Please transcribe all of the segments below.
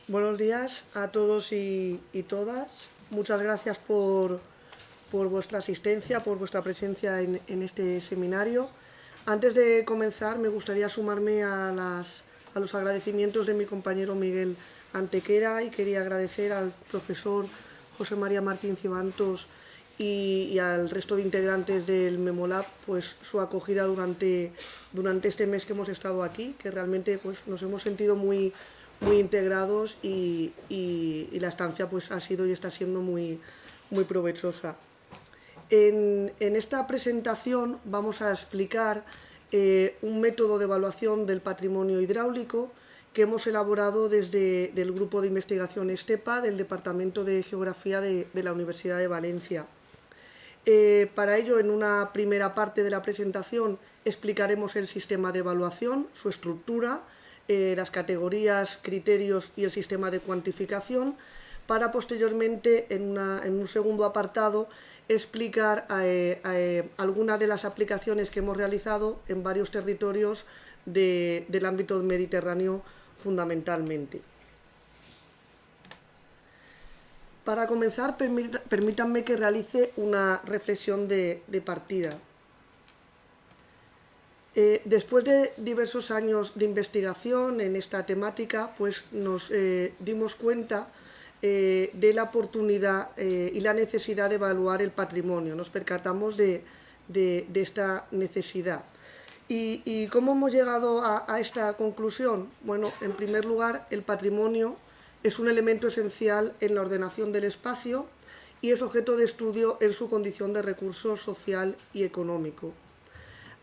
Buenos días a todos y todas. Muchas gracias por vuestra asistencia, por vuestra presencia en este seminario. Antes de comenzar, me gustaría sumarme a los agradecimientos de mi compañero Miguel Antequera y quería agradecer al profesor José María Martín Cibantos y al resto de integrantes del Memolab pues, su acogida durante este mes que hemos estado aquí, que realmente pues, nos hemos sentido muy integrados y la estancia pues, ha sido y está siendo muy provechosa. En esta presentación vamos a explicar un método de evaluación del patrimonio hidráulico que hemos elaborado desde el Grupo de Investigación ESTEPA del Departamento de Geografía de la Universidad de Valencia. Para ello, en una primera parte de la presentación explicaremos el sistema de evaluación, su estructura, las categorías, criterios y el sistema de cuantificación, para posteriormente, en un segundo apartado, explicar algunas de las aplicaciones que hemos realizado en varios territorios del ámbito mediterráneo fundamentalmente. Para comenzar, permítanme que realice una reflexión de partida. Después de diversos años de investigación en esta temática, pues nos dimos cuenta de la oportunidad y la necesidad de evaluar el patrimonio. Nos percatamos de esta necesidad. ¿Y cómo hemos llegado a esta conclusión? Bueno, en primer lugar, el patrimonio es un elemento esencial en la ordenación del espacio y es objeto de estudio en su condición de recurso social y económico.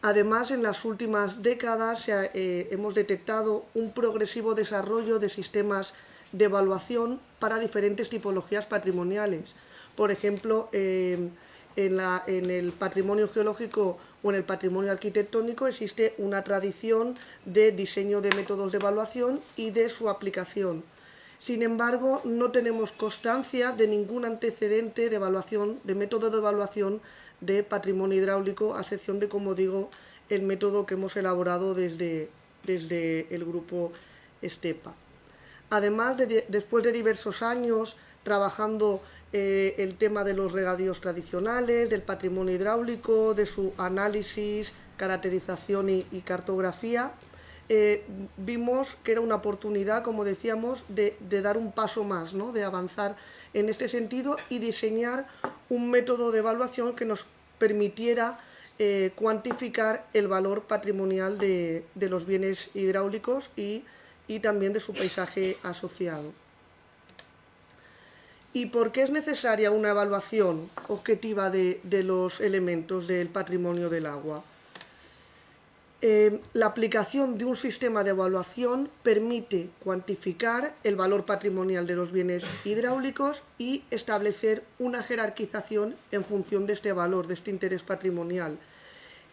Además, en las últimas décadas hemos detectado un progresivo desarrollo de sistemas de evaluación para diferentes tipologías patrimoniales. Por ejemplo, en el patrimonio geológico o en el patrimonio arquitectónico existe una tradición de diseño de métodos de evaluación y de su aplicación. Sin embargo, no tenemos constancia de ningún antecedente de evaluación, de método de evaluación de patrimonio hidráulico, a excepción de, como digo, el método que hemos elaborado desde el grupo ESTEPA. Además, después de diversos años trabajando el tema de los regadíos tradicionales, del patrimonio hidráulico, de su análisis, caracterización y cartografía, vimos que era una oportunidad, como decíamos, de dar un paso más, ¿no? De avanzar en este sentido y diseñar un método de evaluación que nos permitiera cuantificar el valor patrimonial de los bienes hidráulicos y también de su paisaje asociado. ¿Y por qué es necesaria una evaluación objetiva de los elementos del patrimonio del agua? La aplicación de un sistema de evaluación permite cuantificar el valor patrimonial de los bienes hidráulicos y establecer una jerarquización en función de este valor, de este interés patrimonial.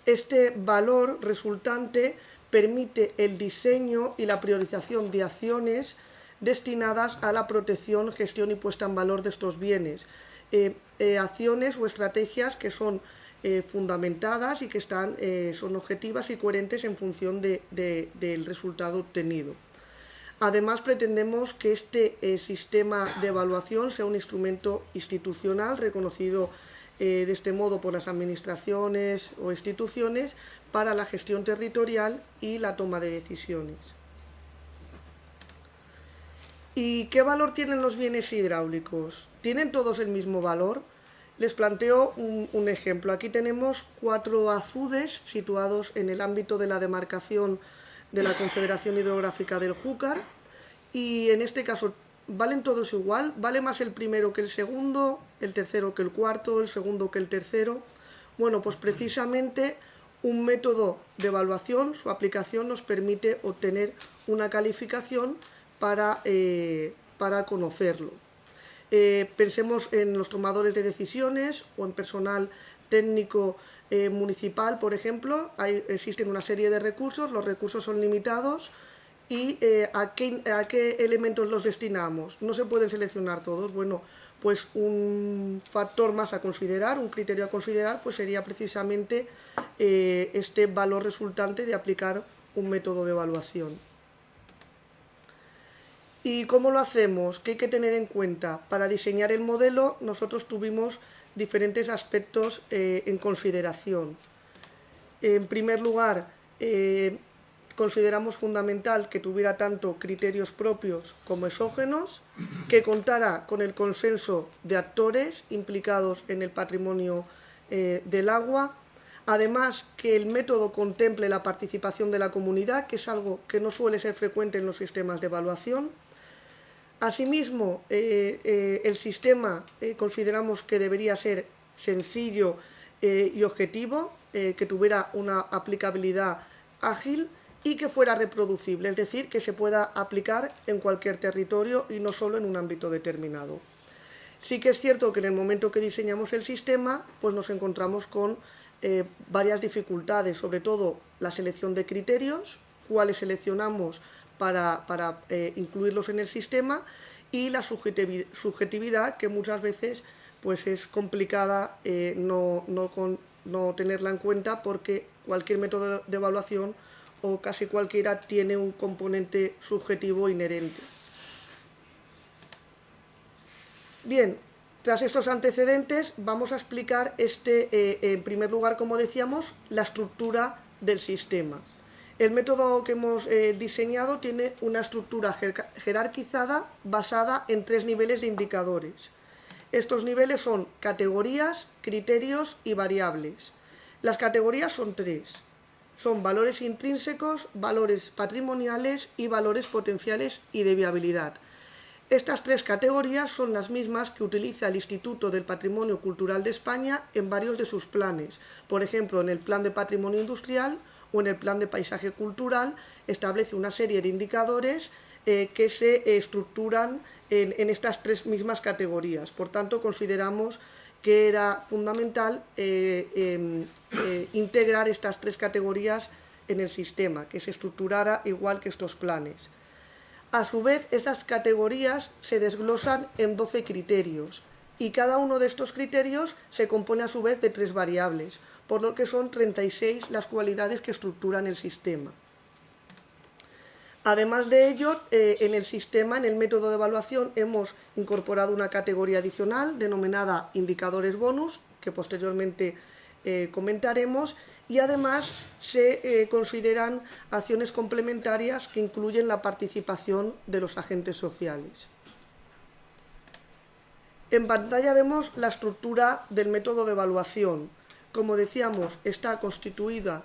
Este valor resultante permite el diseño y la priorización de acciones destinadas a la protección, gestión y puesta en valor de estos bienes. Acciones o estrategias que son fundamentadas y que son objetivas y coherentes en función del resultado obtenido. Además, pretendemos que este sistema de evaluación sea un instrumento institucional reconocido de este modo por las administraciones o instituciones para la gestión territorial y la toma de decisiones. ¿Y qué valor tienen los bienes hidráulicos? ¿Tienen todos el mismo valor? Les planteo un ejemplo. Aquí tenemos 4 azudes situados en el ámbito de la demarcación de la Confederación Hidrográfica del Júcar y en este caso ¿valen todos igual? ¿Vale más el primero que el segundo, el tercero que el cuarto, el segundo que el tercero? Bueno, pues precisamente un método de evaluación, su aplicación nos permite obtener una calificación para conocerlo. Pensemos en los tomadores de decisiones o en personal técnico municipal, por ejemplo. Existen una serie de recursos, los recursos son limitados y ¿a qué elementos los destinamos? No se pueden seleccionar todos. Bueno, pues un factor más a considerar, un criterio a considerar, pues sería precisamente este valor resultante de aplicar un método de evaluación. ¿Y cómo lo hacemos? ¿Qué hay que tener en cuenta? Para diseñar el modelo nosotros tuvimos diferentes aspectos en consideración. En primer lugar, consideramos fundamental que tuviera tanto criterios propios como exógenos, que contara con el consenso de actores implicados en el patrimonio del agua, además que el método contemple la participación de la comunidad, que es algo que no suele ser frecuente en los sistemas de evaluación. Asimismo, el sistema consideramos que debería ser sencillo y objetivo, que tuviera una aplicabilidad ágil y que fuera reproducible, es decir, que se pueda aplicar en cualquier territorio y no solo en un ámbito determinado. Sí que es cierto que en el momento que diseñamos el sistema, pues nos encontramos con varias dificultades, sobre todo la selección de criterios, cuáles seleccionamos para incluirlos en el sistema, y la subjetividad, que muchas veces pues es complicada no tenerla en cuenta, porque cualquier método de evaluación o casi cualquiera tiene un componente subjetivo inherente. Bien, tras estos antecedentes vamos a explicar en primer lugar, como decíamos, la estructura del sistema. El método que hemos diseñado tiene una estructura jerarquizada basada en 3 niveles de indicadores. Estos niveles son categorías, criterios y variables. Las categorías son 3. Son valores intrínsecos, valores patrimoniales y valores potenciales y de viabilidad. Estas 3 categorías son las mismas que utiliza el Instituto del Patrimonio Cultural de España en varios de sus planes. Por ejemplo, en el Plan de Patrimonio Industrial o en el Plan de Paisaje Cultural establece una serie de indicadores que se estructuran en estas 3 mismas categorías. Por tanto, consideramos que era fundamental integrar estas 3 categorías en el sistema, que se estructurara igual que estos planes. A su vez, estas categorías se desglosan en 12 criterios y cada uno de estos criterios se compone a su vez de 3 variables, por lo que son 36 las cualidades que estructuran el sistema. Además de ello, en el sistema, en el método de evaluación, hemos incorporado una categoría adicional denominada indicadores bonus, que posteriormente comentaremos, y además se consideran acciones complementarias que incluyen la participación de los agentes sociales. En pantalla vemos la estructura del método de evaluación. Como decíamos, está constituido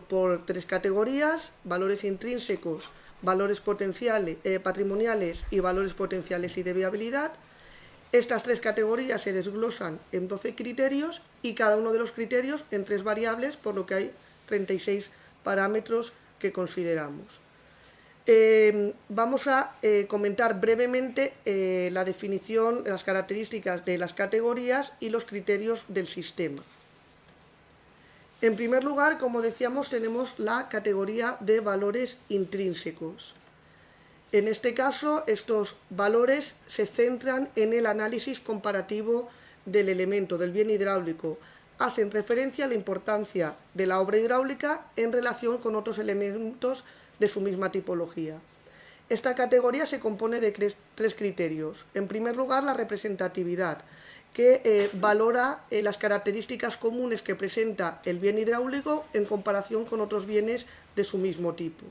por 3 categorías: valores intrínsecos, valores patrimoniales y valores potenciales y de viabilidad. Estas 3 categorías se desglosan en 12 criterios y cada uno de los criterios en 3 variables, por lo que hay 36 parámetros que consideramos. Vamos a comentar brevemente la definición, las características de las categorías y los criterios del sistema. En primer lugar, como decíamos, tenemos la categoría de valores intrínsecos. En este caso, estos valores se centran en el análisis comparativo del elemento, del bien hidráulico. Hacen referencia a la importancia de la obra hidráulica en relación con otros elementos de su misma tipología. Esta categoría se compone de 3 criterios. En primer lugar, la representatividad, que valora las características comunes que presenta el bien hidráulico en comparación con otros bienes de su mismo tipo.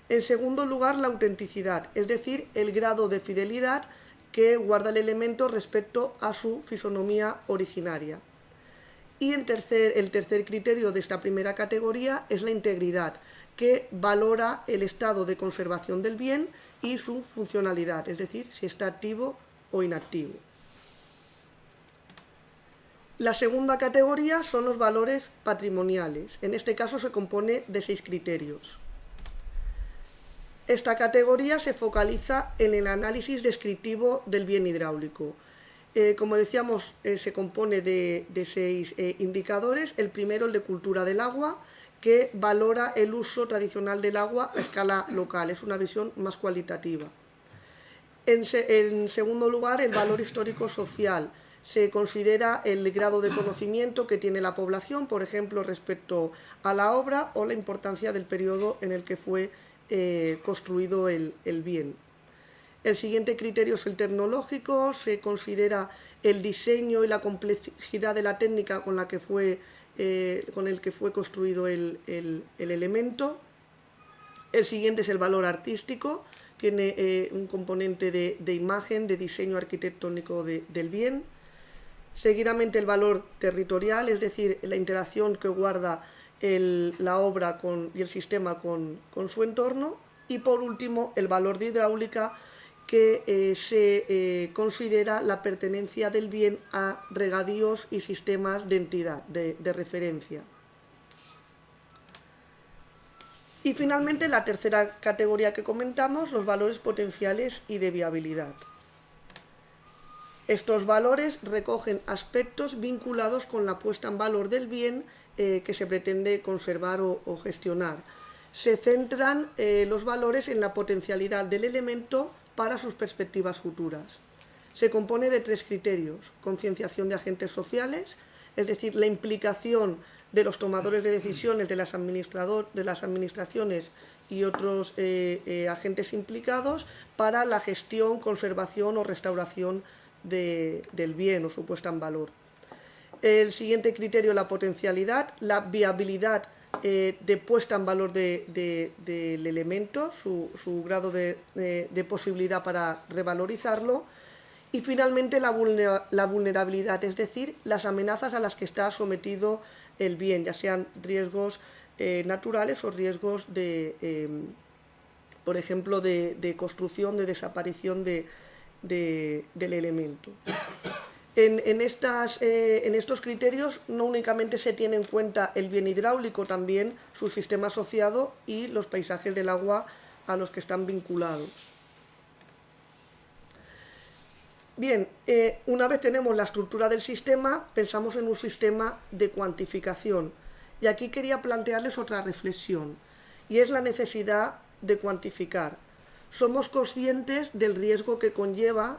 En segundo lugar, la autenticidad, es decir, el grado de fidelidad que guarda el elemento respecto a su fisonomía originaria. Y el tercer criterio de esta primera categoría es la integridad, que valora el estado de conservación del bien y su funcionalidad, es decir, si está activo o inactivo. La segunda categoría son los valores patrimoniales. En este caso se compone de 6 criterios. Esta categoría se focaliza en el análisis descriptivo del bien hidráulico. Como decíamos, se compone de 6 indicadores. El primero, el de cultura del agua, que valora el uso tradicional del agua a escala local. Es una visión más cualitativa. En segundo lugar, el valor histórico-social. Se considera el grado de conocimiento que tiene la población, por ejemplo, respecto a la obra o la importancia del periodo en el que fue construido el bien. El siguiente criterio es el tecnológico, se considera el diseño y la complejidad de la técnica con el que fue construido el elemento. El siguiente es el valor artístico, tiene un componente de imagen, de diseño arquitectónico del bien. Seguidamente el valor territorial, es decir, la interacción que guarda la obra y el sistema con su entorno. Y por último, el valor de hidráulica, que se considera la pertenencia del bien a regadíos y sistemas de entidad, de referencia. Y finalmente, la tercera categoría que comentamos, los valores potenciales y de viabilidad. Estos valores recogen aspectos vinculados con la puesta en valor del bien que se pretende conservar o gestionar. Se centran los valores en la potencialidad del elemento para sus perspectivas futuras. Se compone de 3 criterios: concienciación de agentes sociales, es decir, la implicación de los tomadores de decisiones, de las administraciones y otros agentes implicados para la gestión, conservación o restauración del bien o su puesta en valor. El siguiente criterio, la potencialidad, la viabilidad de puesta en valor del elemento, su grado de posibilidad para revalorizarlo. Y finalmente la vulnerabilidad, es decir, las amenazas a las que está sometido el bien, ya sean riesgos naturales o riesgos por ejemplo, de construcción, de desaparición del elemento. En estos criterios no únicamente se tiene en cuenta el bien hidráulico, también su sistema asociado y los paisajes del agua a los que están vinculados. Bien, una vez tenemos la estructura del sistema, pensamos en un sistema de cuantificación. Y aquí quería plantearles otra reflexión, y es la necesidad de cuantificar. Somos conscientes del riesgo que conlleva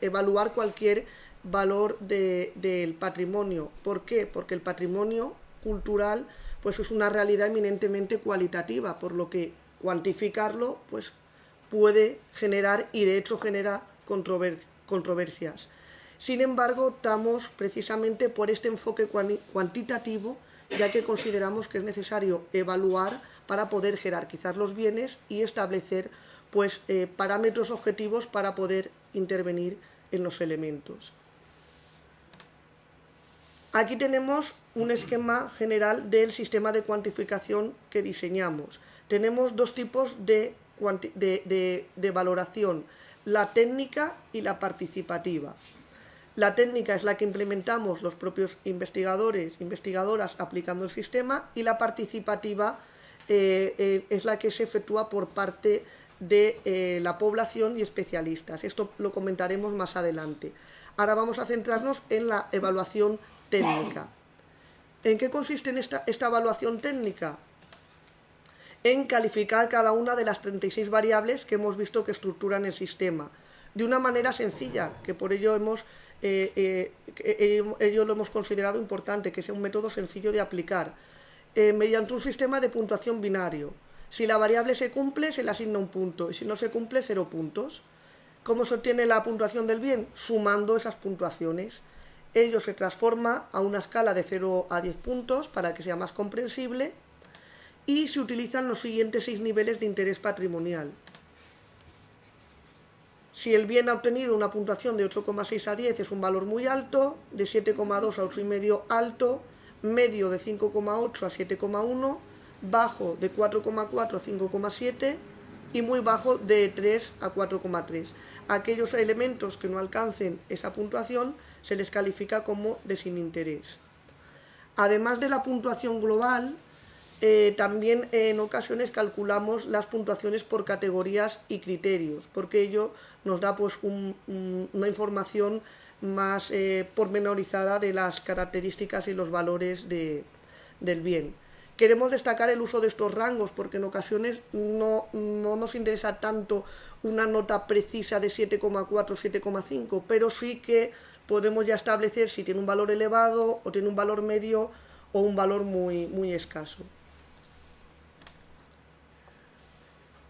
evaluar cualquier valor del patrimonio. ¿Por qué? Porque el patrimonio cultural pues, es una realidad eminentemente cualitativa, por lo que cuantificarlo pues, puede generar, y de hecho genera, controversias. Sin embargo, optamos precisamente por este enfoque cuantitativo, ya que consideramos que es necesario evaluar para poder jerarquizar los bienes y establecer pues, parámetros objetivos para poder intervenir en los elementos. Aquí tenemos un esquema general del sistema de cuantificación que diseñamos. Tenemos 2 tipos de valoración, la técnica y la participativa. La técnica es la que implementamos los propios investigadores, investigadoras aplicando el sistema, y la participativa es la que se efectúa por parte de la población y especialistas. Esto lo comentaremos más adelante. Ahora vamos a centrarnos en la evaluación técnica. ¿En qué consiste esta evaluación técnica? En calificar cada una de las 36 variables que hemos visto que estructuran el sistema, de una manera sencilla, que por ello lo hemos considerado importante, que sea un método sencillo de aplicar, mediante un sistema de puntuación binario. Si la variable se cumple, se le asigna un punto, y si no se cumple, 0 puntos. ¿Cómo se obtiene la puntuación del bien? Sumando esas puntuaciones. Ello se transforma a una escala de 0 a 10 puntos para que sea más comprensible, y se utilizan los siguientes 6 niveles de interés patrimonial. Si el bien ha obtenido una puntuación de 8,6 a 10 es un valor muy alto, de 7,2 a 8,5 alto, medio de 5,8 a 7,1, bajo de 4,4 a 5,7 y muy bajo de 3 a 4,3. Aquellos elementos que no alcancen esa puntuación se les califica como de sin interés. Además de la puntuación global, también en ocasiones calculamos las puntuaciones por categorías y criterios, porque ello nos da pues, una información más pormenorizada de las características y los valores del bien. Queremos destacar el uso de estos rangos porque en ocasiones no nos interesa tanto una nota precisa de 7,4 o 7,5, pero sí que podemos ya establecer si tiene un valor elevado o tiene un valor medio o un valor muy, muy escaso.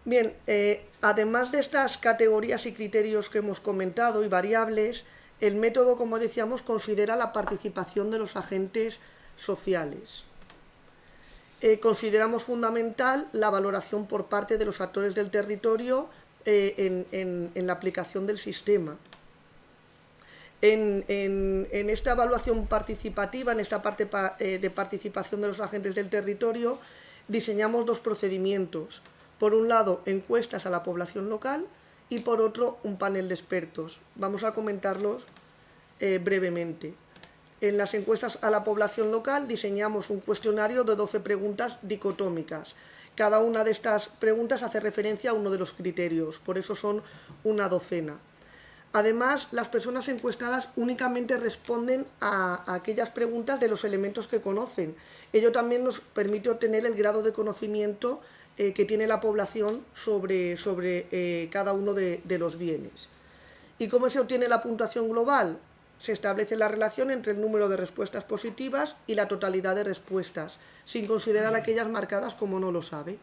Bien, además de estas categorías y criterios que hemos comentado y variables, el método, como decíamos, considera la participación de los agentes sociales. Consideramos fundamental la valoración por parte de los actores del territorio en la aplicación del sistema. En esta evaluación participativa, en esta parte de participación de los agentes del territorio, diseñamos dos procedimientos. Por un lado, encuestas a la población local y por otro, un panel de expertos. Vamos a comentarlos brevemente. En las encuestas a la población local diseñamos un cuestionario de 12 preguntas dicotómicas. Cada una de estas preguntas hace referencia a uno de los criterios, por eso son una docena. Además, las personas encuestadas únicamente responden a aquellas preguntas de los elementos que conocen. Ello también nos permite obtener el grado de conocimiento que tiene la población sobre cada uno de los bienes. ¿Y cómo se obtiene la puntuación global? Se establece la relación entre el número de respuestas positivas y la totalidad de respuestas, sin considerar aquellas marcadas como no lo sabe.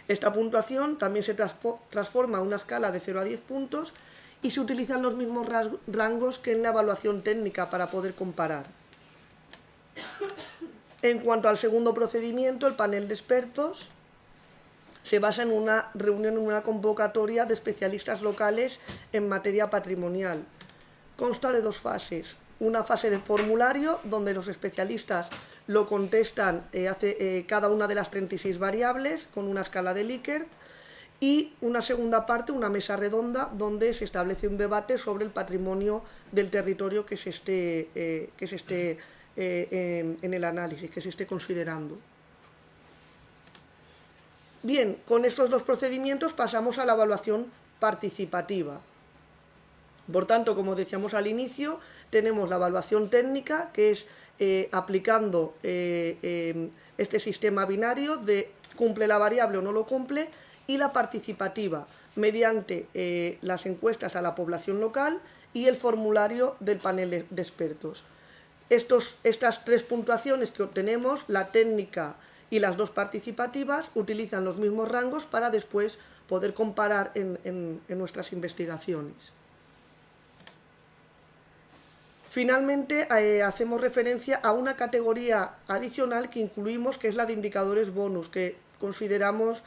Esta puntuación también se transforma a una escala de 0 a 10 puntos y se utilizan los mismos rangos que en la evaluación técnica para poder comparar. En cuanto al segundo procedimiento, el panel de expertos se basa en una reunión, en una convocatoria de especialistas locales en materia patrimonial. Consta de dos fases. Una fase de formulario, donde los especialistas lo contestan cada una de las 36 variables con una escala de Likert, y una segunda parte, una mesa redonda, donde se establece un debate sobre el patrimonio del territorio que se esté en el análisis, que se esté considerando. Bien, con estos dos procedimientos pasamos a la evaluación participativa. Por tanto, como decíamos al inicio, tenemos la evaluación técnica, que es aplicando este sistema binario de cumple la variable o no lo cumple, y la participativa, mediante las encuestas a la población local y el formulario del panel de expertos. Estas tres puntuaciones que obtenemos, la técnica y las dos participativas, utilizan los mismos rangos para después poder comparar en nuestras investigaciones. Finalmente, hacemos referencia a una categoría adicional que incluimos, que es la de indicadores bonus, que consideramos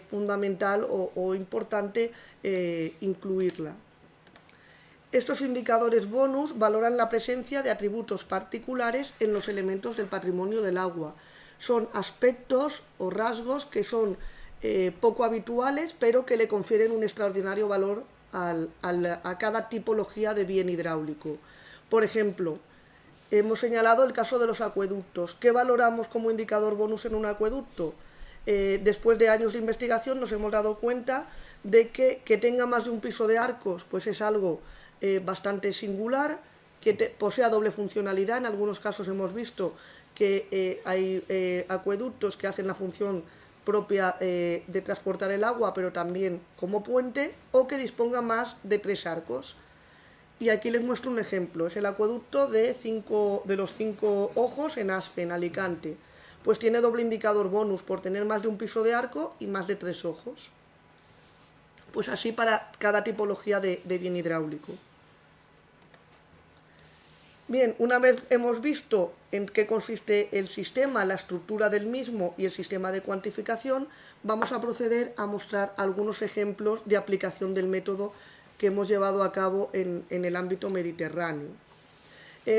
fundamental o importante incluirla. Estos indicadores bonus valoran la presencia de atributos particulares en los elementos del patrimonio del agua. Son aspectos o rasgos que son poco habituales, pero que le confieren un extraordinario valor a cada tipología de bien hidráulico. Por ejemplo, hemos señalado el caso de los acueductos. ¿Qué valoramos como indicador bonus en un acueducto? Después de años de investigación nos hemos dado cuenta de que tenga más de un piso de arcos, pues es algo bastante singular, que posea doble funcionalidad. En algunos casos hemos visto que hay acueductos que hacen la función propia de transportar el agua, pero también como puente, o que disponga más de 3 arcos. Y aquí les muestro un ejemplo, es el acueducto de los 5 ojos en Aspe, en Alicante. Pues tiene doble indicador bonus por tener más de un piso de arco y más de 3 ojos. Pues así para cada tipología de bien hidráulico. Bien, una vez hemos visto en qué consiste el sistema, la estructura del mismo y el sistema de cuantificación, vamos a proceder a mostrar algunos ejemplos de aplicación del método que hemos llevado a cabo en el ámbito mediterráneo.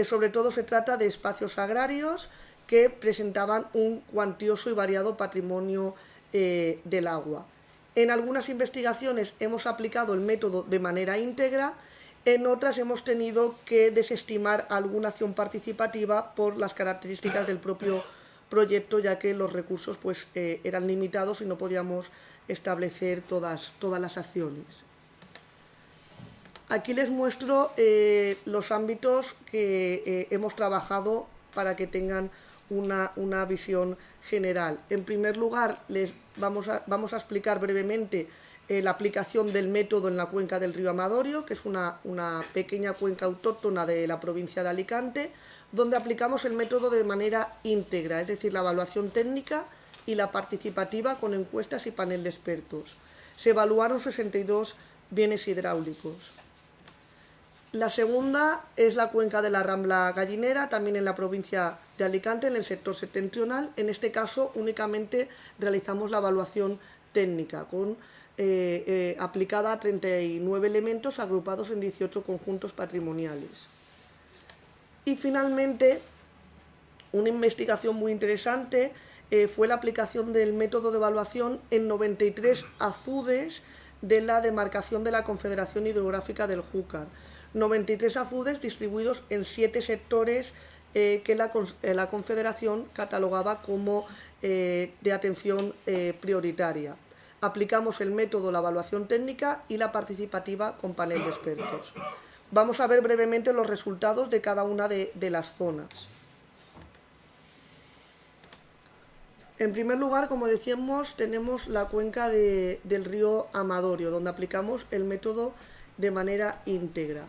Sobre todo se trata de espacios agrarios que presentaban un cuantioso y variado patrimonio del agua. En algunas investigaciones hemos aplicado el método de manera íntegra, en otras hemos tenido que desestimar alguna acción participativa por las características del propio proyecto, ya que los recursos pues, eran limitados y no podíamos establecer todas las acciones. Aquí les muestro los ámbitos que hemos trabajado para que tengan una visión general. En primer lugar, les vamos a explicar brevemente la aplicación del método en la cuenca del río Amador, que es una pequeña cuenca autóctona de la provincia de Alicante, donde aplicamos el método de manera íntegra, es decir, la evaluación técnica y la participativa con encuestas y panel de expertos. Se evaluaron 62 bienes hidráulicos. La segunda es la cuenca de la Rambla Gallinera, también en la provincia de Alicante, en el sector septentrional. En este caso únicamente realizamos la evaluación técnica, aplicada a 39 elementos agrupados en 18 conjuntos patrimoniales. Y finalmente, una investigación muy interesante fue la aplicación del método de evaluación en 93 azudes de la demarcación de la Confederación Hidrográfica del Júcar. 93 azudes distribuidos en 7 sectores que la Confederación catalogaba como de atención prioritaria. Aplicamos el método, la evaluación técnica y la participativa con panel de expertos. Vamos a ver brevemente los resultados de cada una de las zonas. En primer lugar, como decíamos, tenemos la cuenca del río Amadorio, donde aplicamos el método de manera íntegra.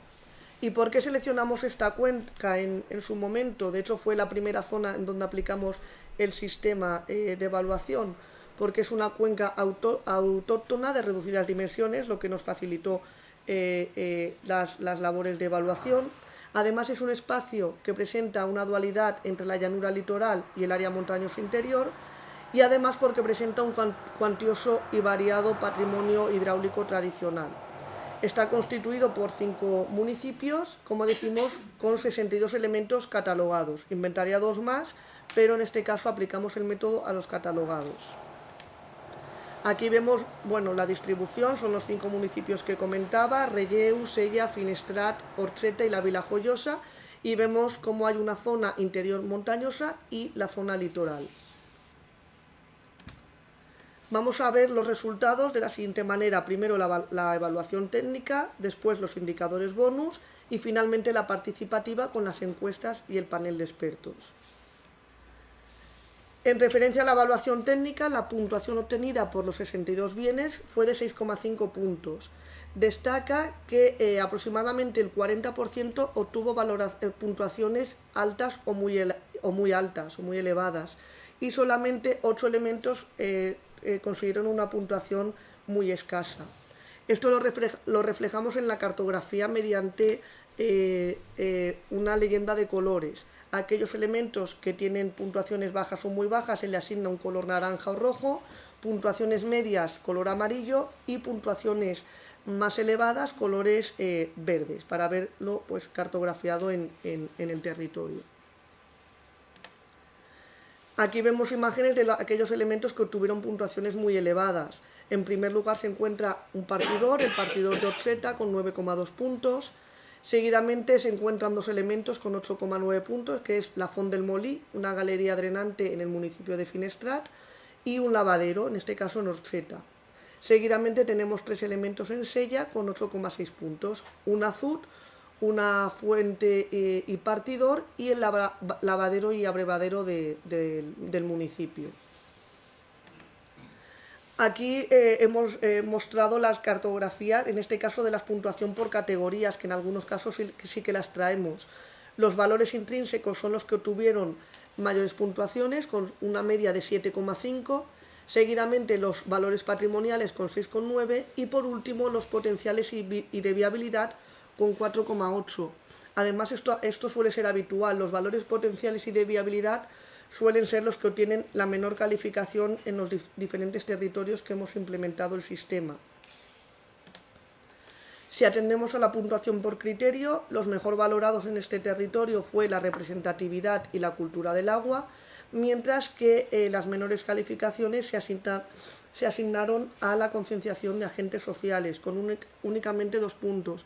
¿Y por qué seleccionamos esta cuenca en su momento? De hecho, fue la primera zona en donde aplicamos el sistema de evaluación, porque es una cuenca autóctona de reducidas dimensiones, lo que nos facilitó las labores de evaluación. Además, es un espacio que presenta una dualidad entre la llanura litoral y el área montañosa interior, y además porque presenta un cuantioso y variado patrimonio hidráulico tradicional. Está constituido por 5 municipios, como decimos, con 62 elementos catalogados, inventariados más, pero en este caso aplicamos el método a los catalogados. Aquí vemos, bueno, la distribución, son los 5 municipios que comentaba: Relleu, Sella, Finestrat, Orxeta y la Vila Joiosa, y vemos cómo hay una zona interior montañosa y la zona litoral. Vamos a ver los resultados de la siguiente manera: primero la evaluación técnica, después los indicadores bonus y finalmente la participativa con las encuestas y el panel de expertos. En referencia a la evaluación técnica, la puntuación obtenida por los 62 bienes fue de 6,5 puntos. Destaca que aproximadamente el 40% obtuvo puntuaciones altas o muy altas o muy elevadas, y solamente 8 elementos consiguieron una puntuación muy escasa. Esto lo reflejamos en la cartografía mediante una leyenda de colores. A aquellos elementos que tienen puntuaciones bajas o muy bajas se le asigna un color naranja o rojo, puntuaciones medias color amarillo y puntuaciones más elevadas colores verdes, para verlo pues cartografiado en el territorio. Aquí vemos imágenes de aquellos elementos que obtuvieron puntuaciones muy elevadas. En primer lugar se encuentra un partidor, el partidor de Orxeta, con 9,2 puntos. Seguidamente se encuentran 2 elementos con 8,9 puntos, que es la Font del Molí, una galería drenante en el municipio de Finestrat, y un lavadero, en este caso en Orxeta. Seguidamente tenemos 3 elementos en Sella con 8,6 puntos, un azud, una fuente y partidor, y el lavadero y abrevadero del municipio. Aquí hemos mostrado las cartografías, en este caso de la puntuación por categorías, que en algunos casos sí que las traemos. Los valores intrínsecos son los que obtuvieron mayores puntuaciones, con una media de 7,5, seguidamente los valores patrimoniales con 6,9 y por último los potenciales y de viabilidad con 4,8. Además, esto suele ser habitual. Los valores potenciales y de viabilidad suelen ser los que obtienen la menor calificación en los diferentes territorios que hemos implementado el sistema. Si atendemos a la puntuación por criterio, los mejor valorados en este territorio fue la representatividad y la cultura del agua, mientras que las menores calificaciones se asignaron a la concienciación de agentes sociales, con únicamente 2 puntos.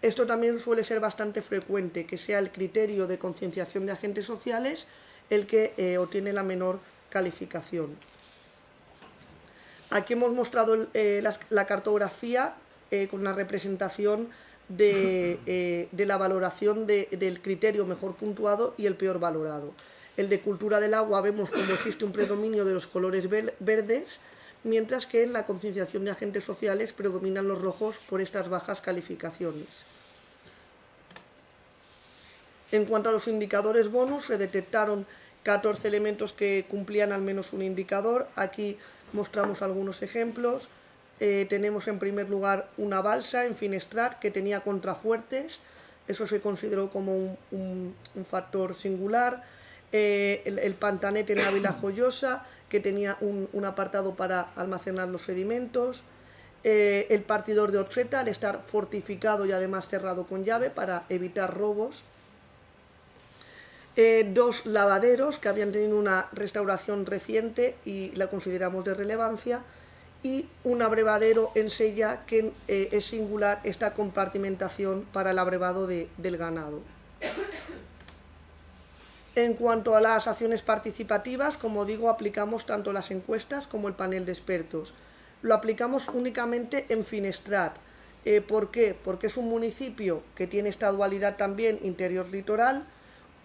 Esto también suele ser bastante frecuente, que sea el criterio de concienciación de agentes sociales el que obtiene la menor calificación. Aquí hemos mostrado la cartografía con la representación de la valoración del criterio mejor puntuado y el peor valorado. El de cultura del agua vemos cómo existe un predominio de los colores verdes, mientras que en la concienciación de agentes sociales predominan los rojos por estas bajas calificaciones. En cuanto a los indicadores bonus, se detectaron 14 elementos que cumplían al menos un indicador. Aquí mostramos algunos ejemplos. Tenemos en primer lugar una balsa en Finestrat que tenía contrafuertes, eso se consideró como un factor singular. El Pantanet en Ávila Joyosa, que tenía un apartado para almacenar los sedimentos. El partidor de Orxeta, al estar fortificado y además cerrado con llave para evitar robos. Dos lavaderos que habían tenido una restauración reciente y la consideramos de relevancia, y un abrevadero en Sella que es singular esta compartimentación para el abrevado del ganado. En cuanto a las acciones participativas, como digo, aplicamos tanto las encuestas como el panel de expertos. Lo aplicamos únicamente en Finestrat. ¿Por qué? Porque es un municipio que tiene esta dualidad también interior-litoral,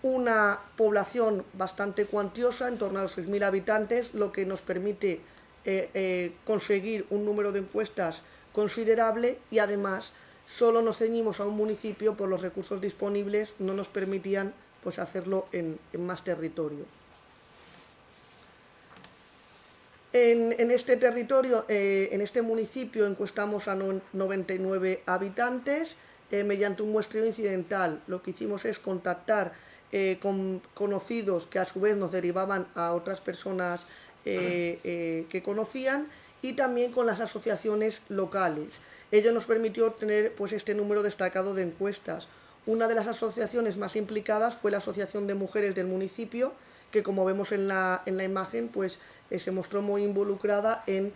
una población bastante cuantiosa, en torno a los 6.000 habitantes, lo que nos permite conseguir un número de encuestas considerable, y además solo nos ceñimos a un municipio por los recursos disponibles, no nos permitían pues hacerlo en más territorio. En este territorio, en este municipio, encuestamos a 99 habitantes mediante un muestreo incidental. Lo que hicimos es contactar con conocidos que a su vez nos derivaban a otras personas que conocían, y también con las asociaciones locales. Ello nos permitió obtener pues este número destacado de encuestas. Una de las asociaciones más implicadas fue la Asociación de Mujeres del municipio, que, como vemos en la imagen, pues se mostró muy involucrada en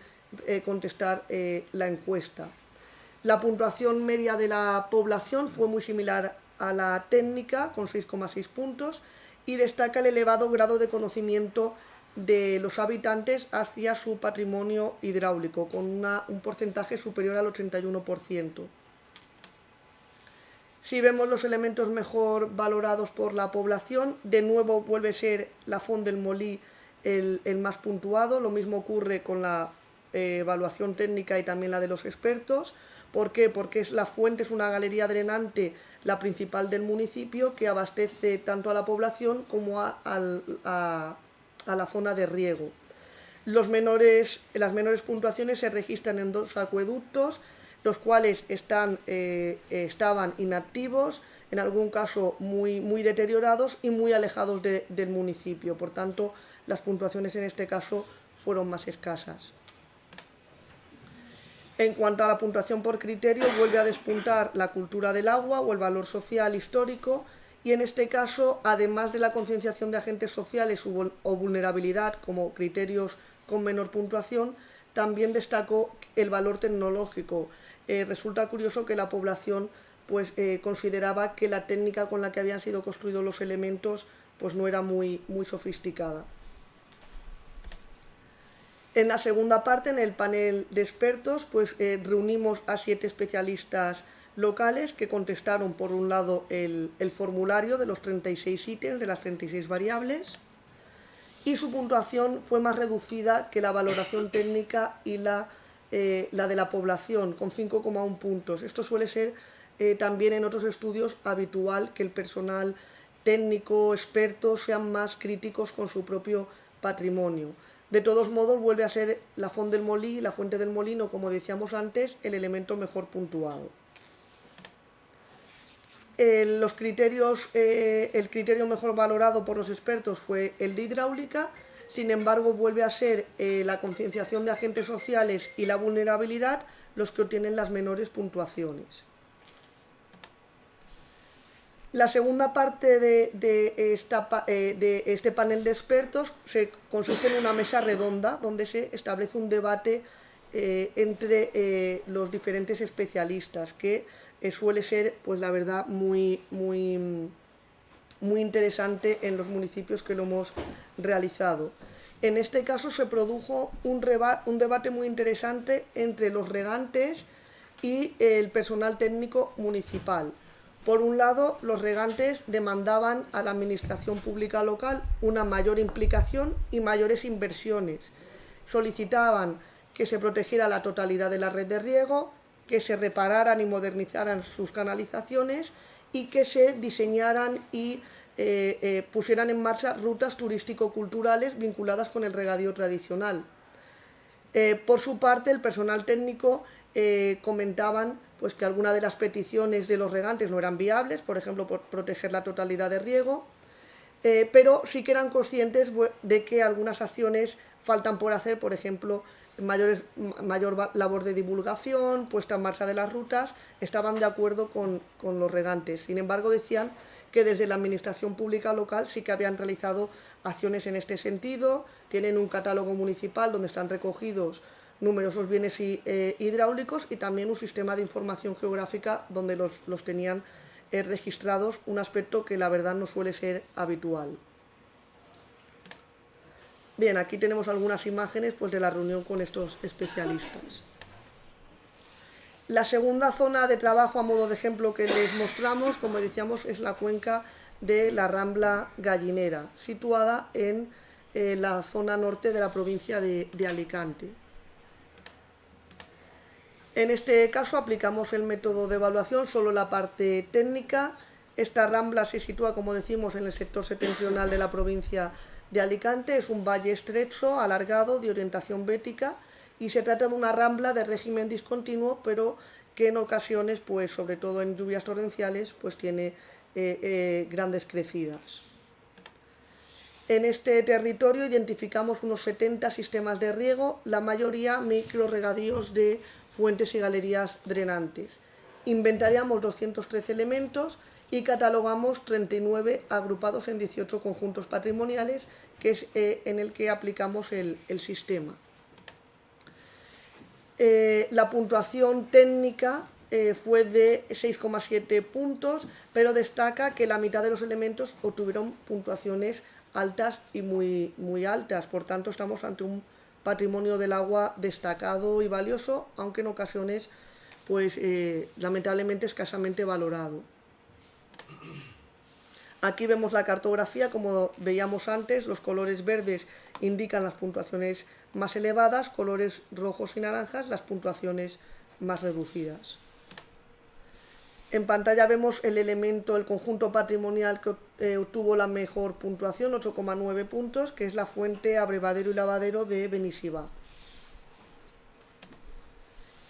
contestar la encuesta. La puntuación media de la población fue muy similar a la técnica, con 6,6 puntos, y destaca el elevado grado de conocimiento de los habitantes hacia su patrimonio hidráulico, con un porcentaje superior al 81%. Si vemos los elementos mejor valorados por la población, de nuevo vuelve a ser la Font del Molí el más puntuado. Lo mismo ocurre con la evaluación técnica y también la de los expertos. ¿Por qué? Porque la fuente es una galería drenante, la principal del municipio, que abastece tanto a la población como a la zona de riego. Las menores puntuaciones se registran en dos acueductos, los cuales estaban inactivos, en algún caso muy deteriorados y muy alejados del municipio. Por tanto, las puntuaciones en este caso fueron más escasas. En cuanto a la puntuación por criterio, vuelve a despuntar la cultura del agua o el valor social histórico, y en este caso, además de la concienciación de agentes sociales o vulnerabilidad como criterios con menor puntuación, también destacó el valor tecnológico. Resulta curioso que la población pues, consideraba que la técnica con la que habían sido construidos los elementos pues, no era muy sofisticada. En la segunda parte, en el panel de expertos, pues reunimos a 7 especialistas locales que contestaron, por un lado, el formulario de los 36 ítems, de las 36 variables, y su puntuación fue más reducida que la valoración técnica y la de la población, con 5,1 puntos. Esto suele ser también en otros estudios habitual, que el personal técnico, experto, sean más críticos con su propio patrimonio. De todos modos, vuelve a ser la Font del Molí, la Fuente del Molino, como decíamos antes, el elemento mejor puntuado. El criterio mejor valorado por los expertos fue el de hidráulica. Sin embargo, vuelve a ser la concienciación de agentes sociales y la vulnerabilidad los que obtienen las menores puntuaciones. La segunda parte de este panel de expertos consiste en una mesa redonda donde se establece un debate entre los diferentes especialistas, que suele ser, pues la verdad, muy interesante en los municipios que lo hemos realizado. En este caso se produjo un debate muy interesante entre los regantes y el personal técnico municipal. Por un lado, los regantes demandaban a la administración pública local una mayor implicación y mayores inversiones. Solicitaban que se protegiera la totalidad de la red de riego, que se repararan y modernizaran sus canalizaciones y que se diseñaran y pusieran en marcha rutas turístico-culturales vinculadas con el regadío tradicional. Por su parte, el personal técnico comentaban pues, que algunas de las peticiones de los regantes no eran viables, por ejemplo, por proteger la totalidad de riego, pero sí que eran conscientes de que algunas acciones faltan por hacer, por ejemplo, mayor labor de divulgación, puesta en marcha de las rutas. Estaban de acuerdo con los regantes. Sin embargo, decían que desde la administración pública local sí que habían realizado acciones en este sentido. Tienen un catálogo municipal donde están recogidos numerosos bienes hidráulicos y también un sistema de información geográfica donde los tenían registrados, un aspecto que la verdad no suele ser habitual. Bien, aquí tenemos algunas imágenes pues, de la reunión con estos especialistas. La segunda zona de trabajo, a modo de ejemplo, que les mostramos, como decíamos, es la cuenca de la Rambla Gallinera, situada en la zona norte de la provincia de Alicante. En este caso aplicamos el método de evaluación, solo la parte técnica. Esta rambla se sitúa, como decimos, en el sector septentrional de la provincia de Alicante. Es un valle estrecho, alargado, de orientación bética, y se trata de una rambla de régimen discontinuo, pero que en ocasiones, pues sobre todo en lluvias torrenciales, pues tiene grandes crecidas. En este territorio identificamos unos 70 sistemas de riego, la mayoría microregadíos de fuentes y galerías drenantes. Inventariamos 213 elementos y catalogamos 39 agrupados en 18 conjuntos patrimoniales, que es en el que aplicamos el sistema. La puntuación técnica fue de 6,7 puntos, pero destaca que la mitad de los elementos obtuvieron puntuaciones altas y muy altas. Por tanto, estamos ante un patrimonio del agua destacado y valioso, aunque en ocasiones, pues lamentablemente, escasamente valorado. Aquí vemos la cartografía, como veíamos antes, los colores verdes indican las puntuaciones más elevadas, colores rojos y naranjas las puntuaciones más reducidas. En pantalla vemos el conjunto patrimonial que obtuvo la mejor puntuación, 8,9 puntos, que es la fuente, abrevadero y lavadero de Benissibà.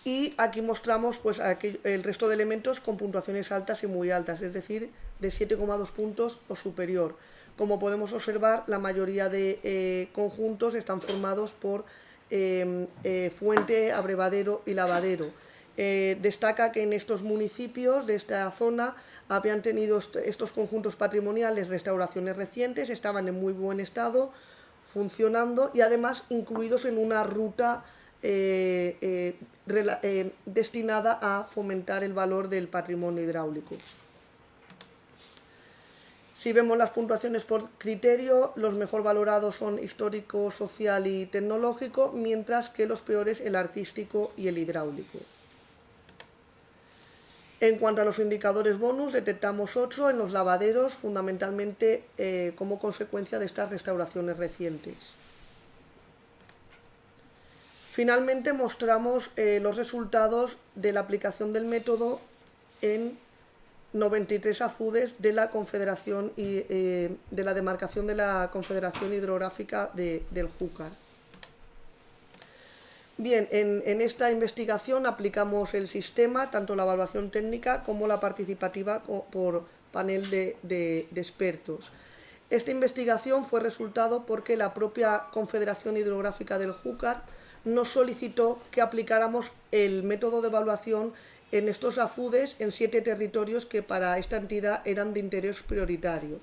Y aquí mostramos pues, el resto de elementos con puntuaciones altas y muy altas, es decir, de 7,2 puntos o superior. Como podemos observar, la mayoría de conjuntos están formados por fuente, abrevadero y lavadero. Destaca que en estos municipios de esta zona habían tenido estos conjuntos patrimoniales restauraciones recientes, estaban en muy buen estado, funcionando y además incluidos en una ruta destinada a fomentar el valor del patrimonio hidráulico. Si vemos las puntuaciones por criterio, los mejor valorados son histórico, social y tecnológico, mientras que los peores el artístico y el hidráulico. En cuanto a los indicadores bonus, detectamos 8 en los lavaderos, fundamentalmente como consecuencia de estas restauraciones recientes. Finalmente mostramos los resultados de la aplicación del método en 93 azudes de la Confederación y de la demarcación de la Confederación Hidrográfica del Júcar. Bien, en esta investigación aplicamos el sistema, tanto la evaluación técnica como la participativa por panel de expertos. Esta investigación fue resultado porque la propia Confederación Hidrográfica del Júcar nos solicitó que aplicáramos el método de evaluación en estos azudes en 7 territorios que para esta entidad eran de interés prioritario.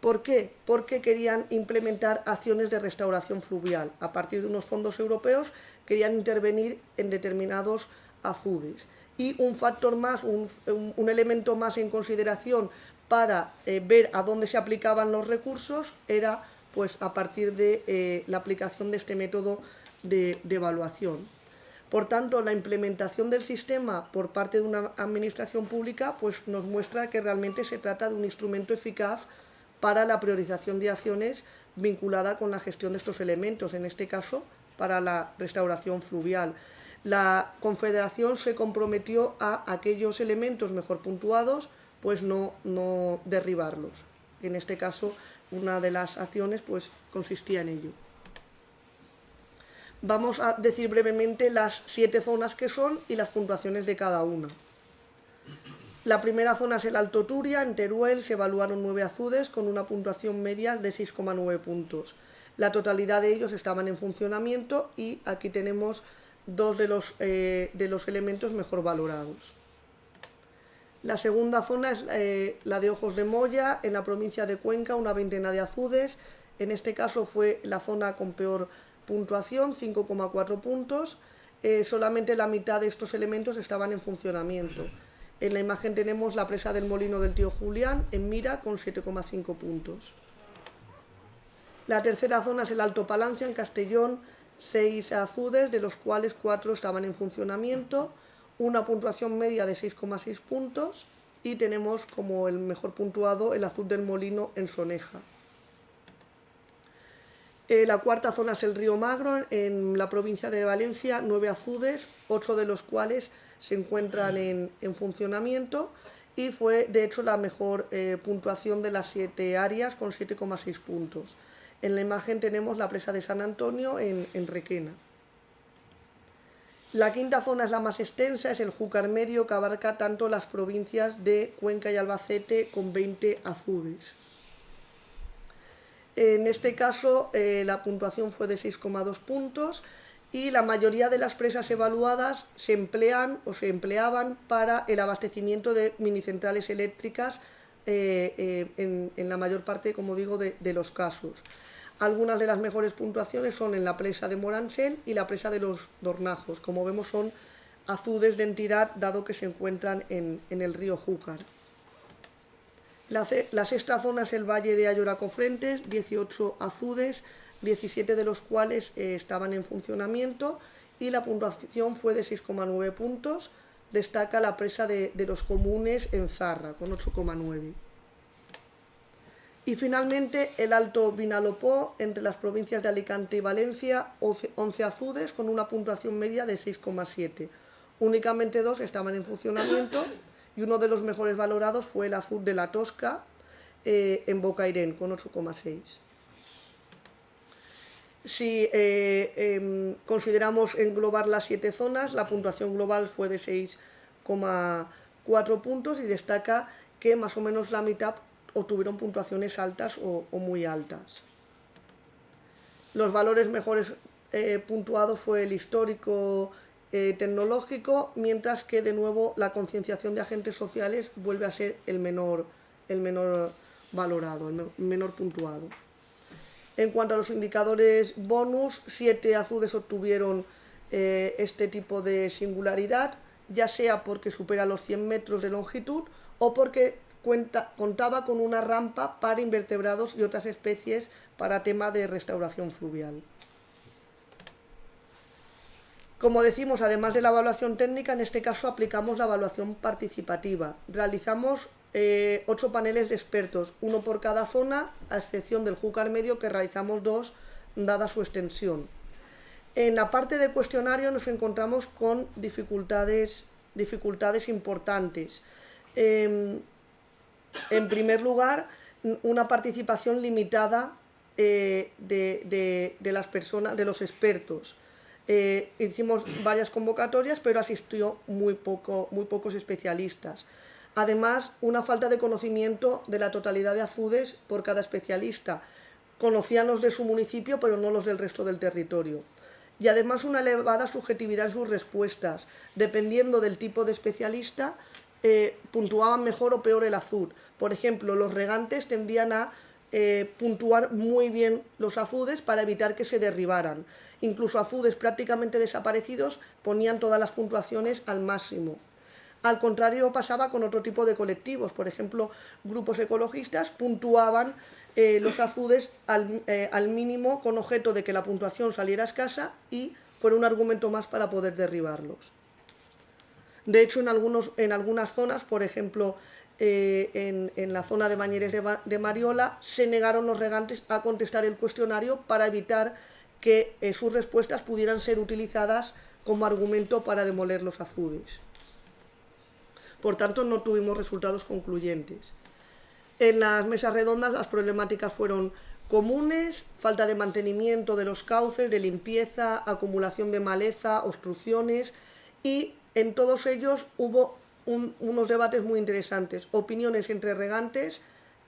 ¿Por qué? Porque querían implementar acciones de restauración fluvial. A partir de unos fondos europeos querían intervenir en determinados azudes. Y un factor más, un elemento más en consideración para ver a dónde se aplicaban los recursos era pues, a partir de la aplicación de este método de evaluación. Por tanto, la implementación del sistema por parte de una administración pública pues, nos muestra que realmente se trata de un instrumento eficaz para la priorización de acciones vinculada con la gestión de estos elementos, en este caso para la restauración fluvial. La Confederación se comprometió a aquellos elementos mejor puntuados, pues no derribarlos. En este caso, una de las acciones pues consistía en ello. Vamos a decir brevemente las 7 zonas que son y las puntuaciones de cada una. La primera zona es el Alto Turia. En Teruel se evaluaron 9 azudes con una puntuación media de 6,9 puntos. La totalidad de ellos estaban en funcionamiento y aquí tenemos 2 de los elementos mejor valorados. La segunda zona es la de Ojos de Moya, en la provincia de Cuenca, una veintena de azudes. En este caso fue la zona con peor puntuación, 5,4 puntos. Solamente la mitad de estos elementos estaban en funcionamiento. En la imagen tenemos la presa del Molino del Tío Julián, en Mira, con 7,5 puntos. La tercera zona es el Alto Palancia, en Castellón, 6 azudes, de los cuales 4 estaban en funcionamiento, una puntuación media de 6,6 puntos, y tenemos como el mejor puntuado el Azud del Molino en Soneja. La cuarta zona es el Río Magro, en la provincia de Valencia, 9 azudes, 8 de los cuales se encuentran en funcionamiento, y fue de hecho la mejor puntuación de las 7 áreas, con 7,6 puntos. En la imagen tenemos la presa de San Antonio en Requena. La quinta zona es la más extensa, es el Júcar Medio, que abarca tanto las provincias de Cuenca y Albacete, con 20 azudes. En este caso la puntuación fue de 6,2 puntos y la mayoría de las presas evaluadas se emplean o se empleaban para el abastecimiento de minicentrales eléctricas en la mayor parte, como digo, de los casos. Algunas de las mejores puntuaciones son en la presa de Moransel y la presa de los Dornajos. Como vemos, son azudes de entidad, dado que se encuentran en el río Júcar. La sexta zona es el Valle de Ayora-Cofrentes, 18 azudes, 17 de los cuales estaban en funcionamiento, y la puntuación fue de 6,9 puntos. Destaca la presa de los Comunes en Zarra, con 8,9. Y finalmente el Alto Vinalopó, entre las provincias de Alicante y Valencia, 11 azudes con una puntuación media de 6,7. Únicamente 2 estaban en funcionamiento y uno de los mejores valorados fue el Azud de la Tosca en Bocairén, con 8,6. Si consideramos englobar las 7 zonas, la puntuación global fue de 6,4 puntos y destaca que más o menos la mitad obtuvieron puntuaciones altas o muy altas. Los valores mejores puntuados fue el histórico tecnológico, mientras que de nuevo la concienciación de agentes sociales vuelve a ser el menor valorado, el menor puntuado. En cuanto a los indicadores bonus, 7 azudes obtuvieron este tipo de singularidad, ya sea porque supera los 100 metros de longitud o porque contaba con una rampa para invertebrados y otras especies para tema de restauración fluvial. Como decimos, además de la evaluación técnica, en este caso aplicamos la evaluación participativa. Realizamos 8 paneles de expertos, uno por cada zona, a excepción del Júcar Medio, que realizamos 2, dada su extensión. En la parte de cuestionario nos encontramos con dificultades importantes. En primer lugar, una participación limitada de las personas, de los expertos. Hicimos varias convocatorias, pero asistió muy pocos especialistas. Además, una falta de conocimiento de la totalidad de azudes por cada especialista. Conocían los de su municipio, pero no los del resto del territorio. Y además una elevada subjetividad en sus respuestas. Dependiendo del tipo de especialista, puntuaban mejor o peor el azud. Por ejemplo, los regantes tendían a puntuar muy bien los azudes para evitar que se derribaran. Incluso azudes prácticamente desaparecidos ponían todas las puntuaciones al máximo. Al contrario pasaba con otro tipo de colectivos. Por ejemplo, grupos ecologistas puntuaban los azudes al mínimo, con objeto de que la puntuación saliera escasa y fuera un argumento más para poder derribarlos. De hecho, en algunas zonas, por ejemplo, en la zona de Bañeres de Mariola, se negaron los regantes a contestar el cuestionario para evitar que sus respuestas pudieran ser utilizadas como argumento para demoler los azudes. Por tanto, no tuvimos resultados concluyentes. En las mesas redondas las problemáticas fueron comunes: falta de mantenimiento de los cauces, de limpieza, acumulación de maleza, obstrucciones, y en todos ellos hubo unos debates muy interesantes, opiniones entre regantes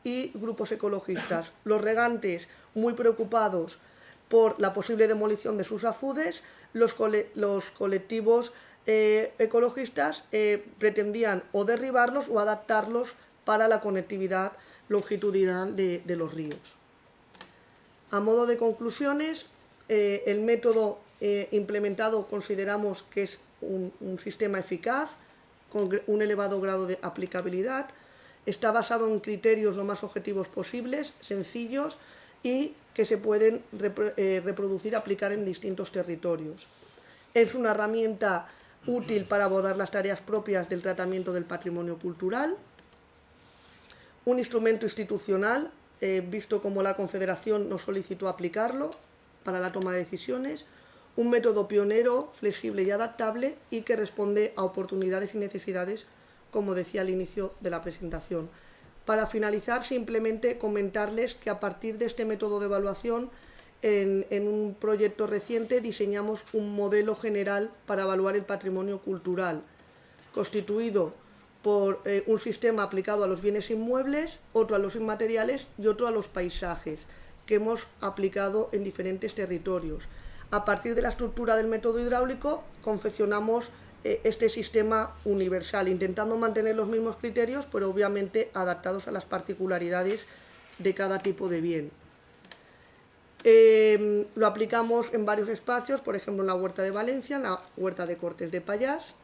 y grupos ecologistas. Los regantes muy preocupados por la posible demolición de sus azudes, los colectivos ecologistas pretendían o derribarlos o adaptarlos para la conectividad longitudinal de los ríos. A modo de conclusiones, el método implementado consideramos que es un sistema eficaz, con un elevado grado de aplicabilidad, está basado en criterios lo más objetivos posibles, sencillos y que se pueden reproducir, aplicar en distintos territorios. Es una herramienta útil para abordar las tareas propias del tratamiento del patrimonio cultural, un instrumento institucional, visto como la Confederación nos solicitó aplicarlo para la toma de decisiones, un método pionero, flexible y adaptable, y que responde a oportunidades y necesidades, como decía al inicio de la presentación. Para finalizar, simplemente comentarles que a partir de este método de evaluación, en un proyecto reciente diseñamos un modelo general para evaluar el patrimonio cultural, constituido por un sistema aplicado a los bienes inmuebles, otro a los inmateriales y otro a los paisajes, que hemos aplicado en diferentes territorios. A partir de la estructura del método hidráulico, confeccionamos este sistema universal, intentando mantener los mismos criterios, pero obviamente adaptados a las particularidades de cada tipo de bien. Lo aplicamos en varios espacios, por ejemplo en la Huerta de Valencia, en la Huerta de Cortes de Pallás.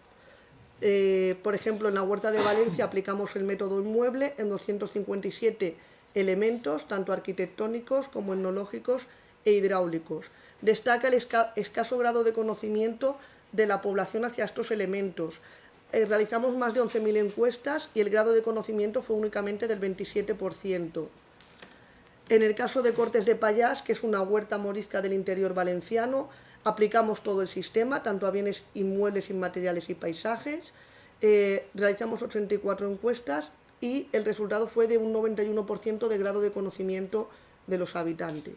Por ejemplo, en la Huerta de Valencia aplicamos el método inmueble en 257 elementos, tanto arquitectónicos como etnológicos e hidráulicos. Destaca el escaso grado de conocimiento de la población hacia estos elementos. Realizamos más de 11.000 encuestas y el grado de conocimiento fue únicamente del 27%. En el caso de Cortes de Pallás, que es una huerta morisca del interior valenciano, aplicamos todo el sistema, tanto a bienes inmuebles, inmateriales y paisajes. Realizamos 84 encuestas y el resultado fue de un 91% de grado de conocimiento de los habitantes.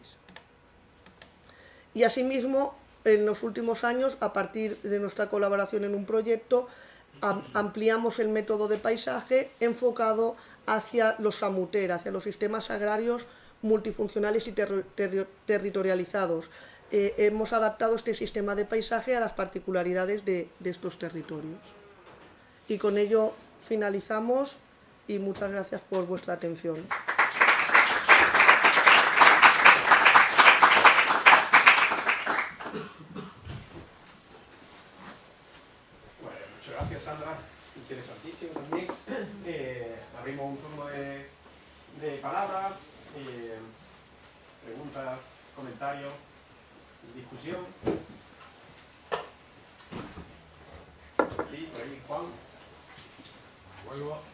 Y asimismo, en los últimos años, a partir de nuestra colaboración en un proyecto, ampliamos el método de paisaje enfocado hacia los samuter, hacia los sistemas agrarios multifuncionales y territorializados. Hemos adaptado este sistema de paisaje a las particularidades de estos territorios. Y con ello finalizamos y muchas gracias por vuestra atención. Muchas gracias, Sandra. Interesantísimo también. Abrimos un turno de palabras, preguntas, comentarios, discusión. Sí, por ahí, Juan.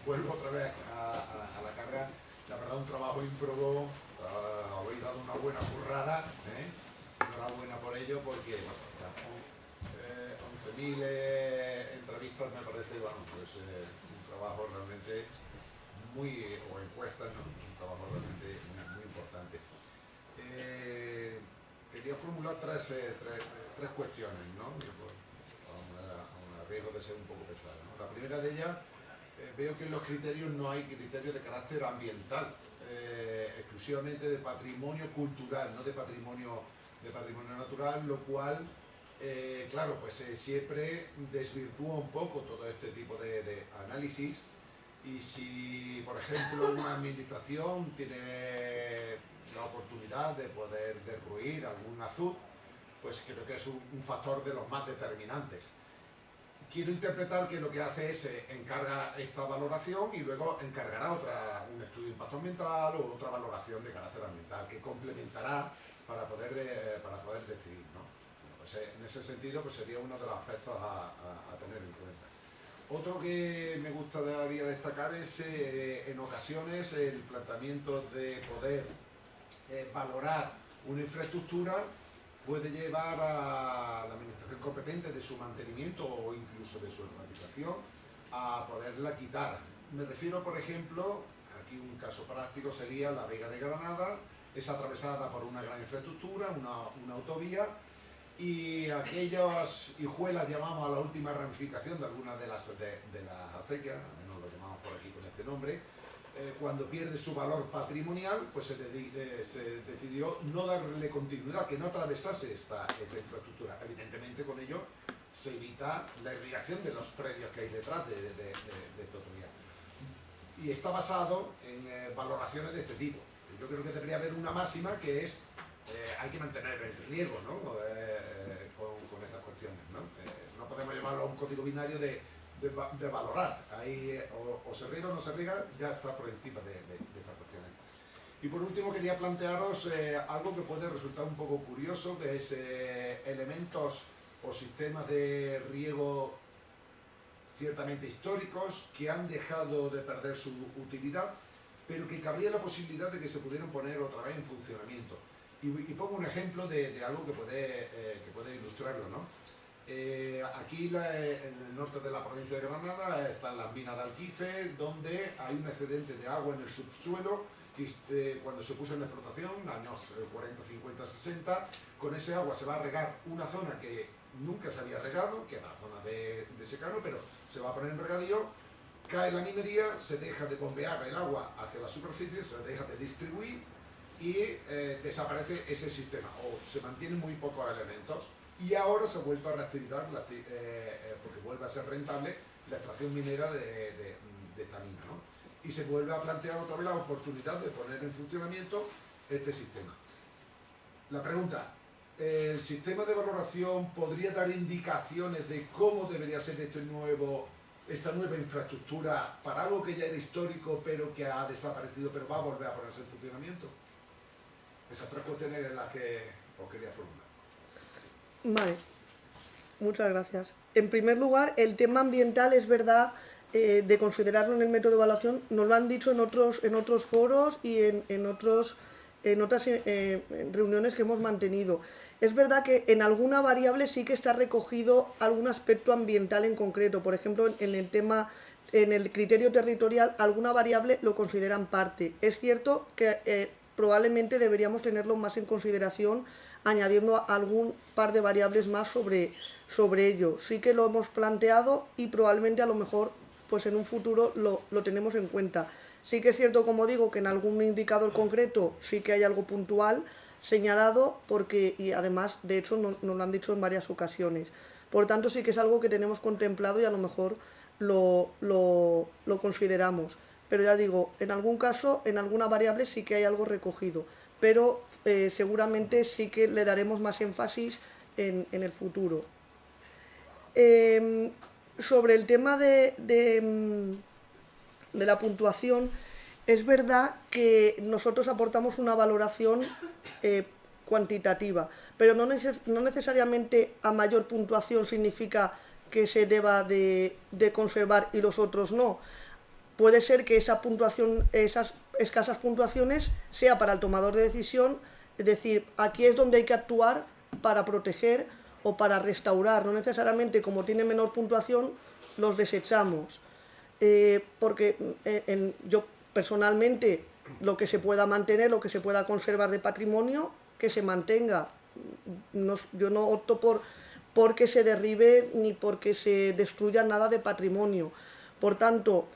Vuelvo otra vez a la carga. La verdad, un trabajo ímprobo. Habéis dado una buena currada. Enhorabuena por ello, porque bueno, 11.000 entrevistas me parece, bueno, pues un trabajo realmente o encuestas, ¿no? Un trabajo realmente muy importante. Quería formular tres cuestiones, ¿no? A riesgo de ser un poco pesado, ¿no? La primera de ellas, veo que en los criterios no hay criterios de carácter ambiental, exclusivamente de patrimonio cultural, no de patrimonio natural, lo cual, claro, pues siempre desvirtúa un poco todo este tipo de análisis. Y si, por ejemplo, una administración tiene la oportunidad de poder derruir algún azud, pues creo que es un factor de los más determinantes. Quiero interpretar que lo que hace es encarga esta valoración y luego encargará un estudio de impacto ambiental o otra valoración de carácter ambiental que complementará para poder decidir, ¿no? Bueno, pues en ese sentido pues sería uno de los aspectos a tener en cuenta. Otro que me gustaría destacar es en ocasiones el planteamiento de poder valorar una infraestructura puede llevar a la administración competente de su mantenimiento o incluso de su urbanización a poderla quitar. Me refiero, por ejemplo, Aquí un caso práctico sería la Vega de Granada, es atravesada por una gran infraestructura, una autovía, y aquellas hijuelas, llamamos a la última ramificación de algunas de las acequias, al menos lo llamamos por aquí con este nombre, cuando pierde su valor patrimonial, pues se decidió no darle continuidad, que no atravesase esta infraestructura. Evidentemente con ello se evita la irrigación de los predios que hay detrás de esta autovía. Y está basado en valoraciones de este tipo. Yo creo que debería haber una máxima que es hay que mantener el riego, ¿no? Con estas cuestiones, ¿no? No podemos llamarlo a un código binario de valorar. Ahí o se riega o no se riega, ya está por encima de estas cuestiones. Y por último quería plantearos algo que puede resultar un poco curioso, que es elementos o sistemas de riego ciertamente históricos que han dejado de perder su utilidad, pero que cabría la posibilidad de que se pudieran poner otra vez en funcionamiento. Y pongo un ejemplo de algo que puede ilustrarlo, ¿no? Aquí en el norte de la provincia de Granada están las minas de Alquife, donde hay un excedente de agua en el subsuelo y cuando se puso en explotación, años 40, 50, 60, con ese agua se va a regar una zona que nunca se había regado, que era la zona de secano, pero se va a poner en regadío, cae la minería, se deja de bombear el agua hacia la superficie, se deja de distribuir y desaparece ese sistema, o se mantienen muy pocos elementos. Y ahora se ha vuelto a reactivar, porque vuelve a ser rentable la extracción minera de esta mina, ¿no? Y se vuelve a plantear otra vez la oportunidad de poner en funcionamiento este sistema. La pregunta, ¿el sistema de valoración podría dar indicaciones de cómo debería ser esta nueva infraestructura para algo que ya era histórico pero que ha desaparecido pero va a volver a ponerse en funcionamiento? Esas tres cuestiones son las que os quería formular. Vale, muchas gracias. En primer lugar, el tema ambiental es verdad de considerarlo en el método de evaluación, nos lo han dicho en otros foros y en otras reuniones que hemos mantenido. Es verdad que en alguna variable sí que está recogido algún aspecto ambiental en concreto, por ejemplo, en el criterio territorial, alguna variable lo consideran parte. Es cierto que probablemente deberíamos tenerlo más en consideración, añadiendo algún par de variables más sobre ello. Sí que lo hemos planteado y probablemente a lo mejor pues en un futuro lo tenemos en cuenta. Sí que es cierto, como digo, que en algún indicador concreto sí que hay algo puntual señalado, y además, de hecho, nos lo han dicho en varias ocasiones. Por tanto, sí que es algo que tenemos contemplado y a lo mejor lo consideramos. Pero ya digo, en algún caso, en alguna variable sí que hay algo recogido, pero seguramente sí que le daremos más énfasis en el futuro. Sobre el tema de la puntuación, es verdad que nosotros aportamos una valoración cuantitativa, pero no necesariamente a mayor puntuación significa que se deba de conservar y los otros no. Puede ser que esa puntuación, esas escasas puntuaciones sea para el tomador de decisión, es decir, aquí es donde hay que actuar para proteger o para restaurar, no necesariamente como tiene menor puntuación los desechamos, porque yo personalmente lo que se pueda mantener, lo que se pueda conservar de patrimonio, que se mantenga. Yo no opto por que se derribe ni porque se destruya nada de patrimonio. Por tanto,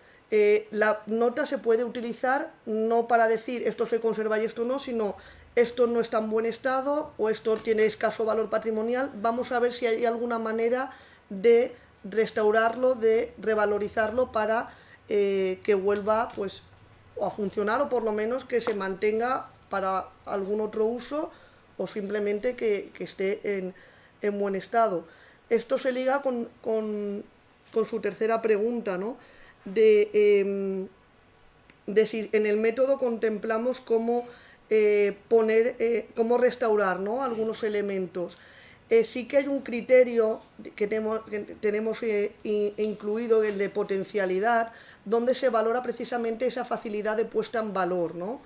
la nota se puede utilizar no para decir esto se conserva y esto no, sino esto no está en buen estado o esto tiene escaso valor patrimonial. Vamos a ver si hay alguna manera de restaurarlo, de revalorizarlo para que vuelva pues a funcionar o por lo menos que se mantenga para algún otro uso o simplemente que esté en buen estado. Esto se liga con su tercera pregunta, ¿no? De si en el método contemplamos cómo cómo restaurar, ¿no?, algunos elementos. Sí que hay un criterio que tenemos incluido, el de potencialidad, donde se valora precisamente esa facilidad de puesta en valor, ¿no?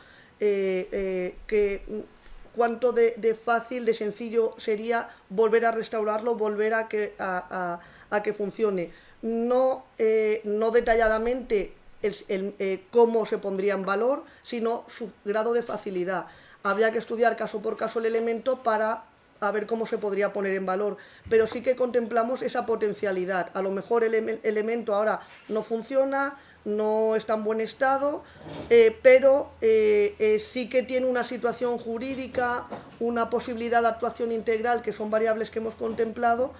Cuánto de fácil, de sencillo sería volver a restaurarlo, volver a que funcione. No detalladamente cómo se pondría en valor, sino su grado de facilidad. Habría que estudiar caso por caso el elemento para a ver cómo se podría poner en valor, pero sí que contemplamos esa potencialidad. A lo mejor el elemento ahora no funciona, no está en buen estado, pero sí que tiene una situación jurídica, una posibilidad de actuación integral, que son variables que hemos contemplado,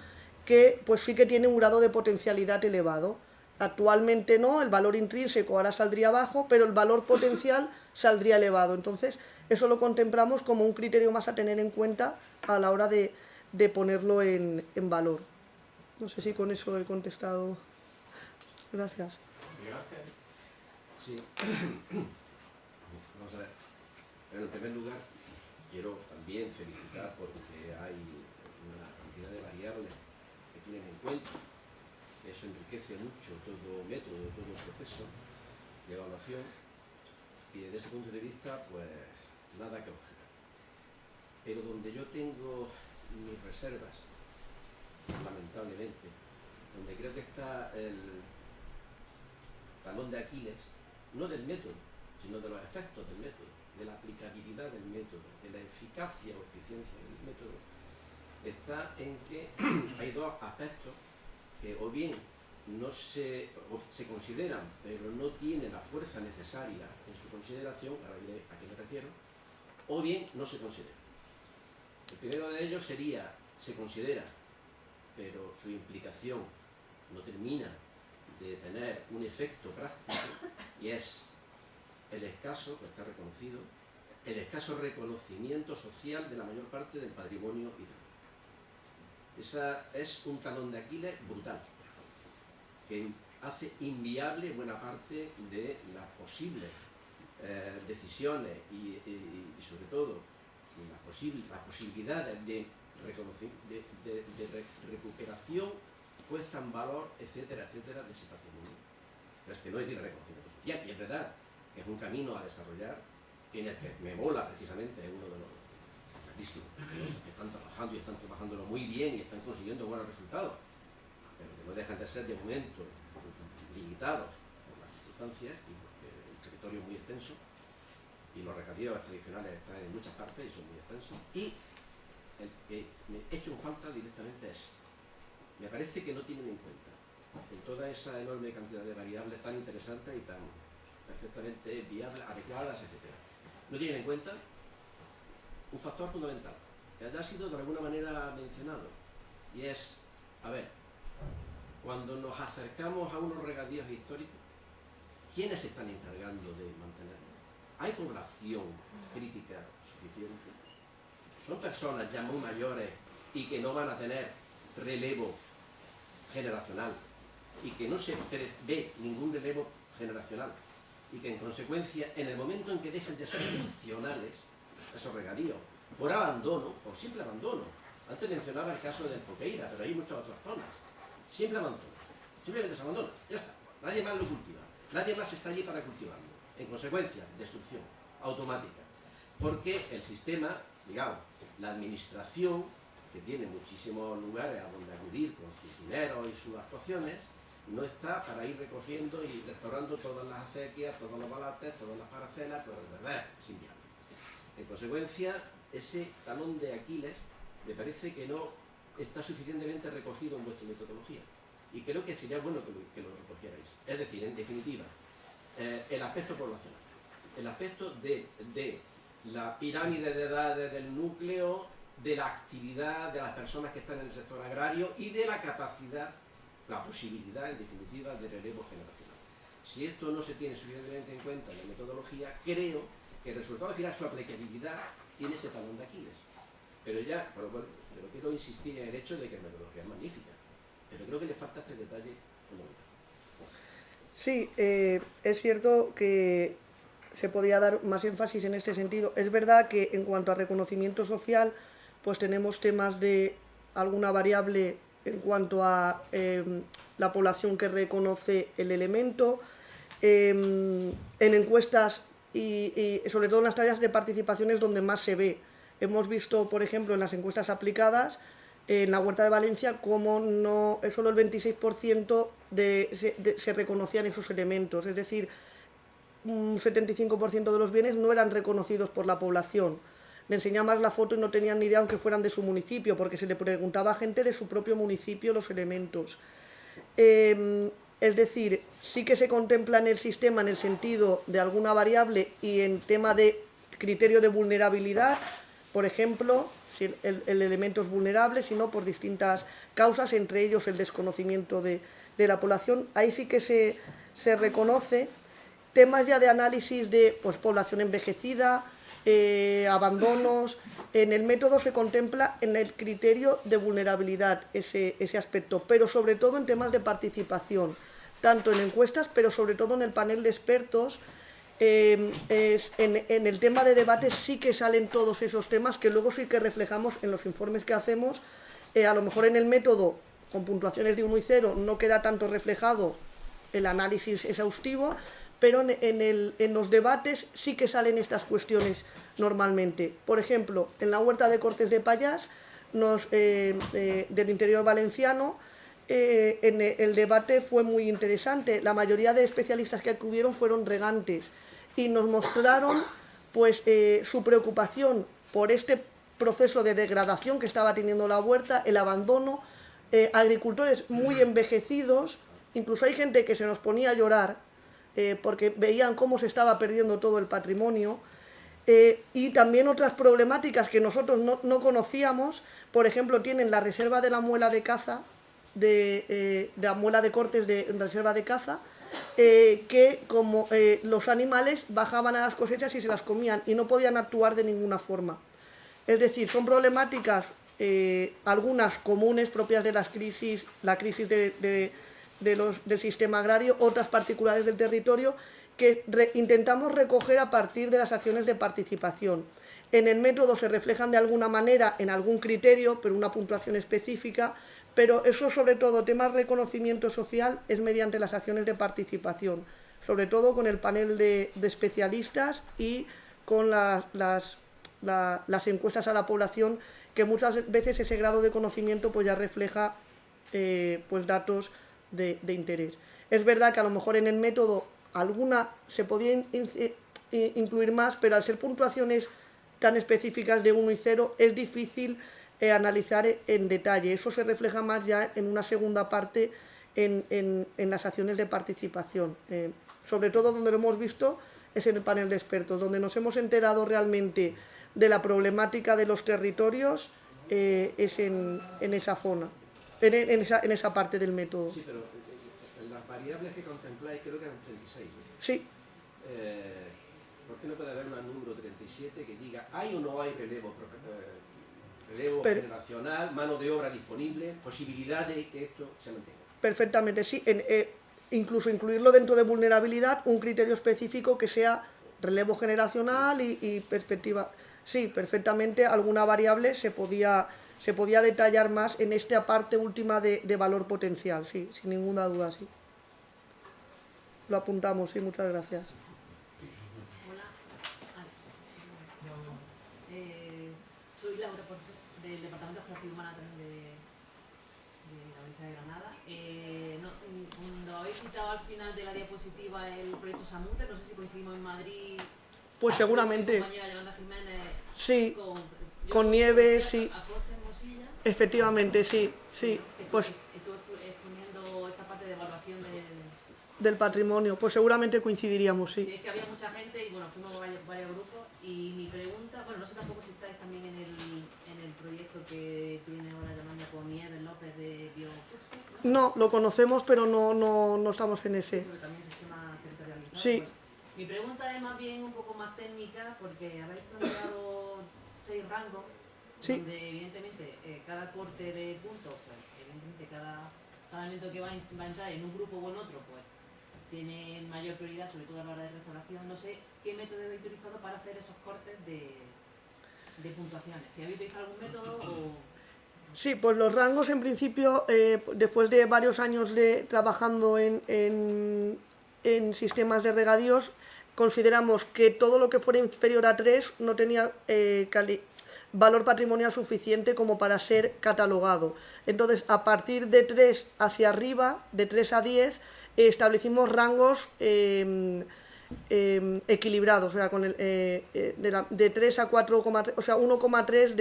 que pues sí que tiene un grado de potencialidad elevado. Actualmente no, el valor intrínseco ahora saldría bajo, pero el valor potencial saldría elevado. Entonces, eso lo contemplamos como un criterio más a tener en cuenta a la hora de ponerlo en valor. No sé si con eso he contestado. Gracias. Miguel Ángel. Sí. Vamos a ver. En primer lugar, quiero también felicitar porque hay una cantidad de variables que tienen en cuenta. Eso enriquece mucho todo método, todo el proceso de evaluación. Y desde ese punto de vista, pues nada que objetar. Pero donde yo tengo mis reservas, lamentablemente, donde creo que está el talón de Aquiles, no del método, sino de los efectos del método, de la aplicabilidad del método, de la eficacia o eficiencia del método, está en que hay dos aspectos que o bien no se consideran, pero no tienen la fuerza necesaria en su consideración, ahora diré a qué me refiero, o bien no se considera. El primero de ellos sería, se considera, pero su implicación no termina de tener un efecto práctico, y es el escaso, que está reconocido, el escaso reconocimiento social de la mayor parte del patrimonio hidráulico. Esa es un talón de Aquiles brutal, que hace inviable buena parte de las posibles decisiones y sobre todo las posibilidades de recuperación, puesta en valor, etcétera, etcétera, de ese patrimonio. Es que no tiene reconocimiento social, y es verdad que es un camino a desarrollar en el que me mola precisamente, es uno de los clarísimos, que están trabajando y están trabajándolo muy bien y están consiguiendo buenos resultados, pero que no dejan de ser de momento limitados por las circunstancias y porque el territorio es muy extenso y los regadíos tradicionales están en muchas partes y son muy extensos. Y el que me he hecho en falta directamente es, me parece que no tienen en cuenta en toda esa enorme cantidad de variables tan interesantes y tan perfectamente viables, adecuadas, etc. No tienen en cuenta un factor fundamental, que haya sido de alguna manera mencionado, y es, a ver, cuando nos acercamos a unos regadíos históricos, ¿quiénes se están encargando de mantenerlos? ¿Hay población crítica suficiente? ¿Son personas ya muy mayores y que no van a tener relevo generacional y que no se ve ningún relevo generacional y que en consecuencia en el momento en que dejen de ser funcionales esos regadíos por abandono, por simple abandono, antes mencionaba el caso del Poqueira, pero hay muchas otras zonas, simple abandono, simplemente se abandona, ya está, nadie más lo cultiva, nadie más está allí para cultivarlo, en consecuencia destrucción automática, porque el sistema, digamos, la administración, que tiene muchísimos lugares a donde acudir con sus dineros y sus actuaciones, no está para ir recogiendo y restaurando todas las acequias, todos los balates, todas las paracelas, pero de verdad es inviable. En consecuencia, ese talón de Aquiles me parece que no está suficientemente recogido en vuestra metodología. Y creo que sería bueno que lo recogierais. Es decir, en definitiva, el aspecto poblacional, el aspecto de la pirámide de edades del núcleo, de la actividad de las personas que están en el sector agrario y de la capacidad, la posibilidad, en definitiva, de relevo generacional. Si esto no se tiene suficientemente en cuenta en la metodología, creo que el resultado final, su aplicabilidad, tiene ese talón de Aquiles. Pero ya, por lo cual, pero quiero insistir en el hecho de que la metodología es magnífica, pero creo que le falta este detalle fundamental. Sí, es cierto que se podría dar más énfasis en este sentido. Es verdad que en cuanto a reconocimiento social, pues tenemos temas de alguna variable en cuanto a la población que reconoce el elemento, en encuestas y sobre todo en las tareas de participación es donde más se ve. Hemos visto, por ejemplo, en las encuestas aplicadas, en la Huerta de Valencia, como no es solo el 26% se reconocían esos elementos, es decir, un 75% de los bienes no eran reconocidos por la población. Le enseñabas la foto y no tenían ni idea aunque fueran de su municipio, porque se le preguntaba a gente de su propio municipio los elementos. Es decir, sí que se contempla en el sistema en el sentido de alguna variable y en tema de criterio de vulnerabilidad, por ejemplo, si el elemento es vulnerable, sino por distintas causas, entre ellos el desconocimiento de la población. Ahí sí que se reconoce. Temas ya de análisis de pues, población envejecida, abandonos. En el método se contempla en el criterio de vulnerabilidad ese aspecto, pero sobre todo en temas de participación, tanto en encuestas, pero sobre todo en el panel de expertos. En el tema de debate sí que salen todos esos temas que luego sí que reflejamos en los informes que hacemos. A lo mejor en el método, con puntuaciones de 1 y 0, no queda tanto reflejado el análisis exhaustivo, pero en los debates sí que salen estas cuestiones normalmente. Por ejemplo, en la huerta de Cortes de Pallás, del interior valenciano, el debate fue muy interesante. La mayoría de especialistas que acudieron fueron regantes y nos mostraron pues, su preocupación por este proceso de degradación que estaba teniendo la huerta, el abandono, agricultores muy envejecidos, incluso hay gente que se nos ponía a llorar porque veían cómo se estaba perdiendo todo el patrimonio, y también otras problemáticas que nosotros no conocíamos. Por ejemplo, tienen la reserva de la muela de caza, de la muela de Cortes de reserva de caza, que como los animales bajaban a las cosechas y se las comían y no podían actuar de ninguna forma. Es decir, son problemáticas, algunas comunes propias de las crisis, la crisis del sistema agrario, otras particulares del territorio, que intentamos recoger a partir de las acciones de participación. En el método se reflejan de alguna manera en algún criterio, pero una puntuación específica, pero eso sobre todo, temas de reconocimiento social, es mediante las acciones de participación, sobre todo con el panel de especialistas y con las encuestas a la población, que muchas veces ese grado de conocimiento pues ya refleja pues datos de interés. Es verdad que a lo mejor en el método alguna se podía incluir más, pero al ser puntuaciones tan específicas de 1 y 0 es difícil analizar en detalle. Eso se refleja más ya en una segunda parte en las acciones de participación. Sobre todo donde lo hemos visto es en el panel de expertos, donde nos hemos enterado realmente de la problemática de los territorios, es en esa zona, en esa parte del método. Sí, pero las variables que contempláis creo que eran 36, ¿no? Sí. ¿Por qué no puede haber un número 37 que diga hay o no hay relevo generacional, mano de obra disponible, posibilidad de que esto se mantenga? Perfectamente, sí. Incluso incluirlo dentro de vulnerabilidad, un criterio específico que sea relevo generacional y perspectiva. Sí, perfectamente, alguna variable se podía detallar más en esta parte última de valor potencial, sí, sin ninguna duda, sí. Lo apuntamos, sí, muchas gracias. Hola, soy Laura del Departamento de Geografía Humana también de la Universidad de Granada. Cuando habéis citado al final de la diapositiva el proyecto Samute, no sé si coincidimos en Madrid. Pues seguramente. Mi compañera Yolanda Jiménez. Sí, con Nieves, sí. Mosilla. Efectivamente, sí, sí. Pues estuve exponiendo esta parte de evaluación del patrimonio, pues seguramente coincidiríamos, sí. Sí, es que había mucha gente y bueno, fuimos varios grupos. Y mi pregunta, bueno, no sé tampoco si estáis también en el proyecto que tiene ahora Yolanda con Nieves López de Biocurso, ¿no? No, lo conocemos, pero no estamos en ese. Sobre también sistema territorializado. Sí. Pues, mi pregunta es más bien un poco más técnica, porque habéis planteado 6 rangos, sí, donde evidentemente cada corte de puntos, pues evidentemente cada elemento que va a entrar en un grupo o en otro, pues tiene mayor prioridad, sobre todo a la hora de restauración. No sé qué método habéis utilizado para hacer esos cortes de puntuaciones. Si habéis utilizado algún método o... Sí, pues los rangos en principio, después de varios años trabajando en sistemas de regadíos, consideramos que todo lo que fuera inferior a 3 no valor patrimonial suficiente como para ser catalogado. Entonces, a partir de 3 hacia arriba, de 3 a 10, establecimos rangos equilibrados, o sea, con de 3 a 4,3, o sea, 1,3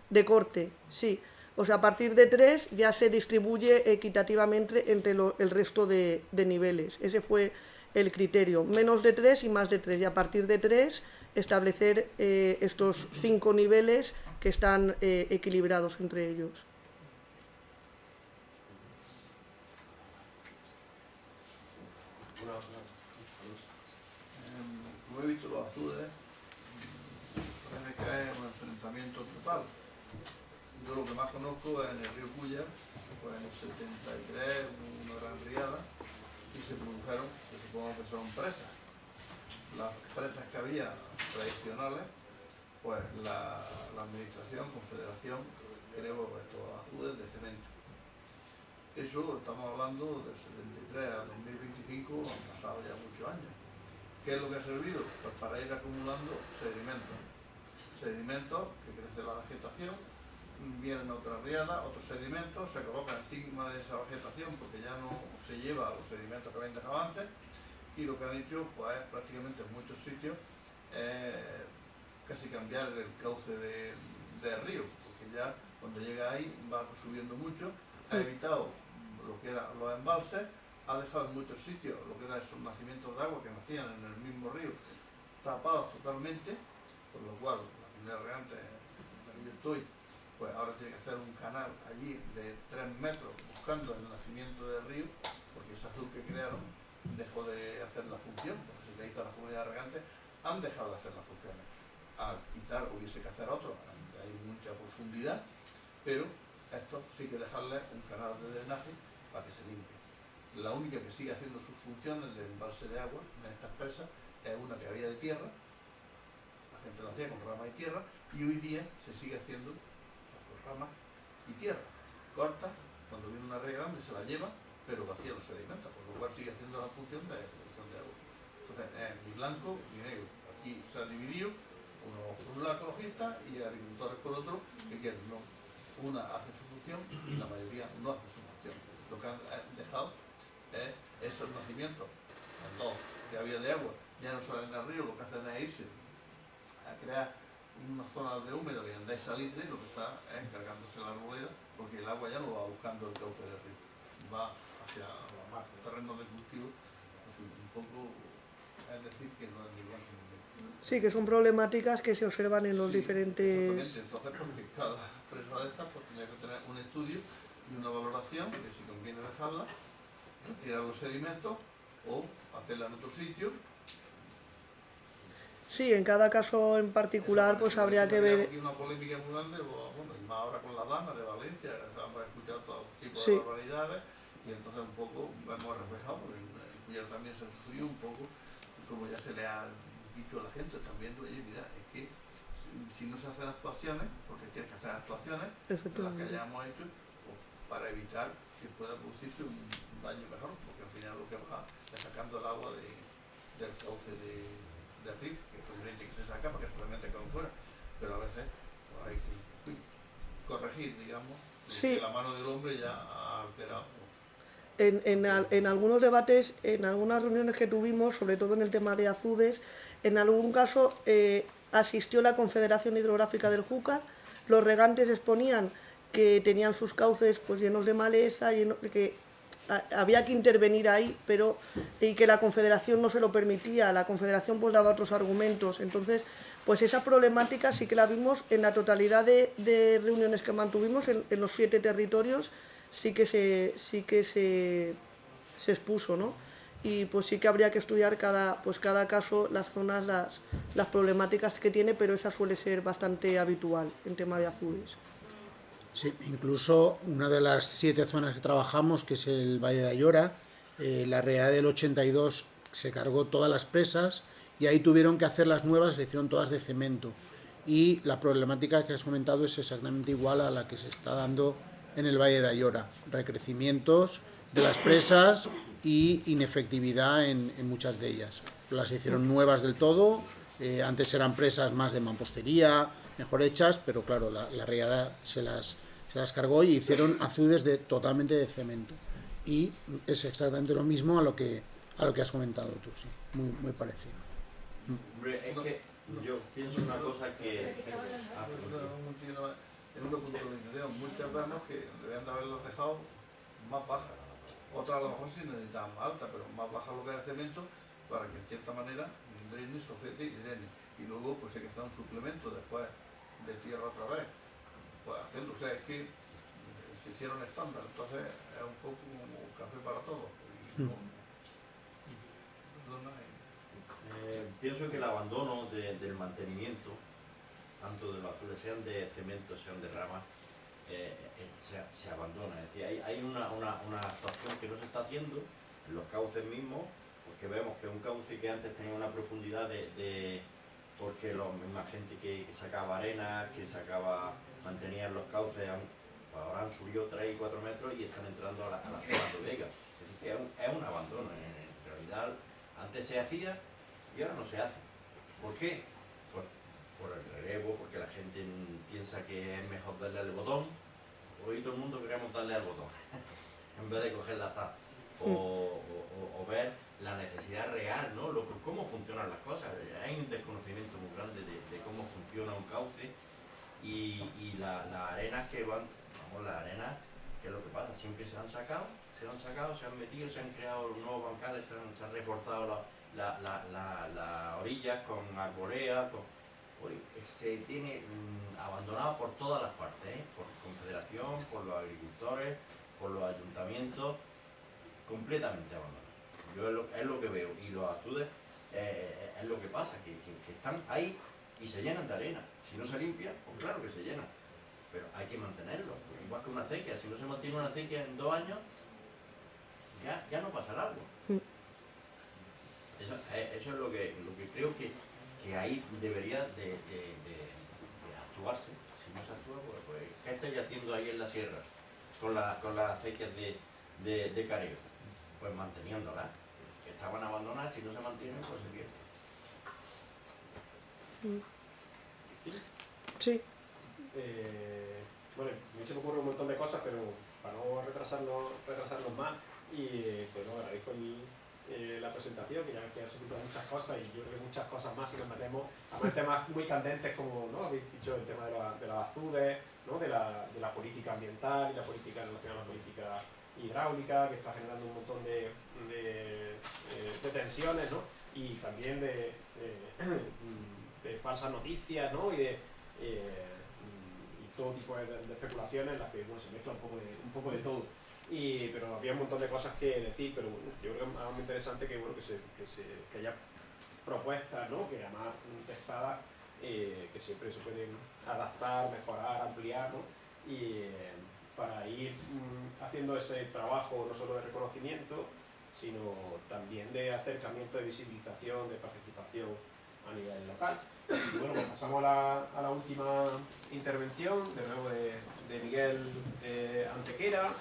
de corte, sí. O sea, a partir de 3 ya se distribuye equitativamente entre el resto de niveles. Ese fue el criterio. Menos de 3 y más de 3. Y a partir de 3 establecer estos 5 niveles que están equilibrados entre ellos. Como he visto los azules, parece que es un enfrentamiento total. Yo lo que más conozco es en el río Cuya, pues en el 73, una gran riada, y se produjeron, que supongo que son presas. Las presas que había tradicionales, pues la administración, confederación, creó estos azules de cemento. Eso estamos hablando del 73 a 2025, han pasado ya muchos años. ¿Qué es lo que ha servido? Pues para ir acumulando sedimentos. Sedimentos que crece la vegetación, vienen otras riadas, otros sedimentos, se colocan encima de esa vegetación porque ya no se lleva los sedimentos que habían dejado antes, y lo que han hecho pues prácticamente en muchos sitios casi cambiar el cauce del río, porque ya cuando llega ahí va subiendo mucho, ha evitado lo que eran los embalses, ha dejado en muchos sitios lo que eran esos nacimientos de agua que nacían en el mismo río tapados totalmente, por lo cual la primera regante donde yo estoy, pues ahora tiene que hacer un canal allí de 3 metros buscando el nacimiento del río, porque ese azul que crearon dejó de hacer la función, porque se le hizo a la comunidad regante, han dejado de hacer las funciones. Quizás hubiese que hacer otro, hay mucha profundidad, pero esto sí que dejarle un canal de drenaje para que se limpie. La única que sigue haciendo sus funciones de embalse de agua en estas presas es una que había de tierra, la gente lo hacía con rama y tierra, y hoy día se sigue haciendo con rama y tierra. Corta, cuando viene una red grande se la lleva, pero vacía los sedimentos, por lo cual sigue haciendo la función de producción de agua. Entonces, ni blanco ni negro. Aquí se ha dividido, uno por un lado ecologista y agricultores por otro, que quieren, no. Una hace su función y la mayoría no hace su función. Lo que han dejado es esos nacimientos, dos que había de agua, ya no salen al río, lo que hacen es irse a crear unas zonas de húmedo y andáis salitre, lo que está es cargándose la arboleda, porque el agua ya no va buscando el cauce del río, va hacia los terrenos de cultivo, un poco, es decir, que no es ni blanco ni negro. Sí, que son problemáticas que se observan en los diferentes... Exactamente, entonces porque cada presa de estas pues tenía que tener un estudio y una valoración, que si conviene dejarla, retirar los sedimentos o hacerla en otro sitio. Sí, en cada caso en particular pues habría que ver... Aquí una polémica muy grande, bueno, y más ahora con la dama de Valencia, hemos escuchado todo tipo Sí. de barbaridades, y entonces un poco hemos reflejado, porque el Cuyar también se estudió un poco, como ya se le ha dicho a la gente, también, oye, mira, es que si no se hacen actuaciones, porque tienes que hacer actuaciones, las que hayamos hecho, pues, para evitar que pueda producirse un daño mejor, porque al final lo que va es sacando el agua del cauce del río, que es conveniente que se saca para que solamente quede fuera, pero a veces pues, hay que corregir, digamos, Sí. que la mano del hombre ya ha alterado. En algunos debates, en algunas reuniones que tuvimos, sobre todo en el tema de azudes, en algún caso asistió la Confederación Hidrográfica del Júcar, los regantes exponían que tenían sus cauces pues llenos de maleza, que había que intervenir ahí, pero y que la Confederación no se lo permitía, la Confederación pues daba otros argumentos. Entonces, pues esa problemática sí que la vimos en la totalidad de reuniones que mantuvimos en los 7 territorios, sí que se expuso, ¿no? Y pues sí que habría que estudiar cada caso, las zonas, las problemáticas que tiene, pero esa suele ser bastante habitual en tema de azudes. Sí, incluso una de las 7 zonas que trabajamos, que es el Valle de Ayora, la realidad del 82 se cargó todas las presas y ahí tuvieron que hacer las nuevas, se hicieron todas de cemento. Y la problemática que has comentado es exactamente igual a la que se está dando en el Valle de Ayora. Recrecimientos de las presas y inefectividad en muchas de ellas. Las hicieron nuevas del todo, antes eran presas más de mampostería, mejor hechas, pero claro, la riada se las cargó y hicieron azudes totalmente de cemento. Y es exactamente lo mismo a lo que has comentado tú, sí, muy parecido. Hombre, es que yo pienso una cosa que... En una puntualización, muchas vemos que deberían de haberlos dejado más bajas. Otras a lo mejor sí necesitaban más alta, pero más baja lo que era el cemento para que en cierta manera drene, sujete y drene. Y luego pues hay que hacer un suplemento después de tierra otra vez. Pues hacerlo, o sea, es que se hicieron estándar, entonces es un poco como café para todos. Pienso que el abandono del mantenimiento, tanto de los azules, sean de cemento, sean de rama, se abandona. Es decir, hay una actuación que no se está haciendo en los cauces mismos, porque vemos que un cauce que antes tenía una profundidad porque la misma gente que sacaba arena, mantenían los cauces, ahora han subido 3 y 4 metros y están entrando a la zona de vega. Es decir, que es un abandono. En realidad, antes se hacía y ahora no se hace. ¿Por qué? Por el relevo, porque la gente piensa que es mejor darle al botón. Hoy todo el mundo queremos darle al botón en vez de coger la tapa o ver la necesidad real, ¿no? Cómo funcionan las cosas. Hay un desconocimiento muy grande de cómo funciona un cauce y las arenas que van, las arenas, ¿qué es lo que pasa? Siempre se han sacado, se han metido, se han creado nuevos bancales, se han reforzado las orillas con arborea, se tiene abandonado por todas las partes, por Confederación, por los agricultores, por los ayuntamientos, completamente abandonado. Yo es lo que veo, y los azudes es lo que pasa, que están ahí y se llenan de arena. Si no se limpia, pues claro que se llenan, pero hay que mantenerlo, pues igual que una acequia. Si no se mantiene una acequia en 2 años, ya no pasa el agua. Eso es lo que creo que ahí debería de actuarse. Si no se actúa, pues ¿qué estáis haciendo ahí en la sierra con las acequias de careo? Pues manteniéndolas, que estaban abandonadas. Si no se mantienen, pues se pierden. ¿Sí? Sí. Bueno, a mí se me ocurre un montón de cosas, pero para no retrasarnos más, y pues no, agradezco la presentación, que ya ves que ha subido muchas cosas, y yo creo que muchas cosas más si nos metemos a temas muy candentes como, ¿no?, habéis dicho el tema de los azudes, ¿no?, de la política ambiental y la política relacionada a la política hidráulica, que está generando un montón de tensiones, ¿no?, y también de falsas noticias, ¿no?, y todo tipo de especulaciones en las que, bueno, se mezcla un poco de todo. Pero había un montón de cosas que decir, pero bueno, yo creo que es muy interesante que, bueno, que haya propuestas, ¿no?, que además testadas, que siempre se pueden adaptar, mejorar, ampliar, ¿no?, y para ir haciendo ese trabajo no solo de reconocimiento, sino también de acercamiento, de visibilización, de participación a nivel local. Y bueno, pues pasamos a la última intervención, de nuevo de Miguel Antequera.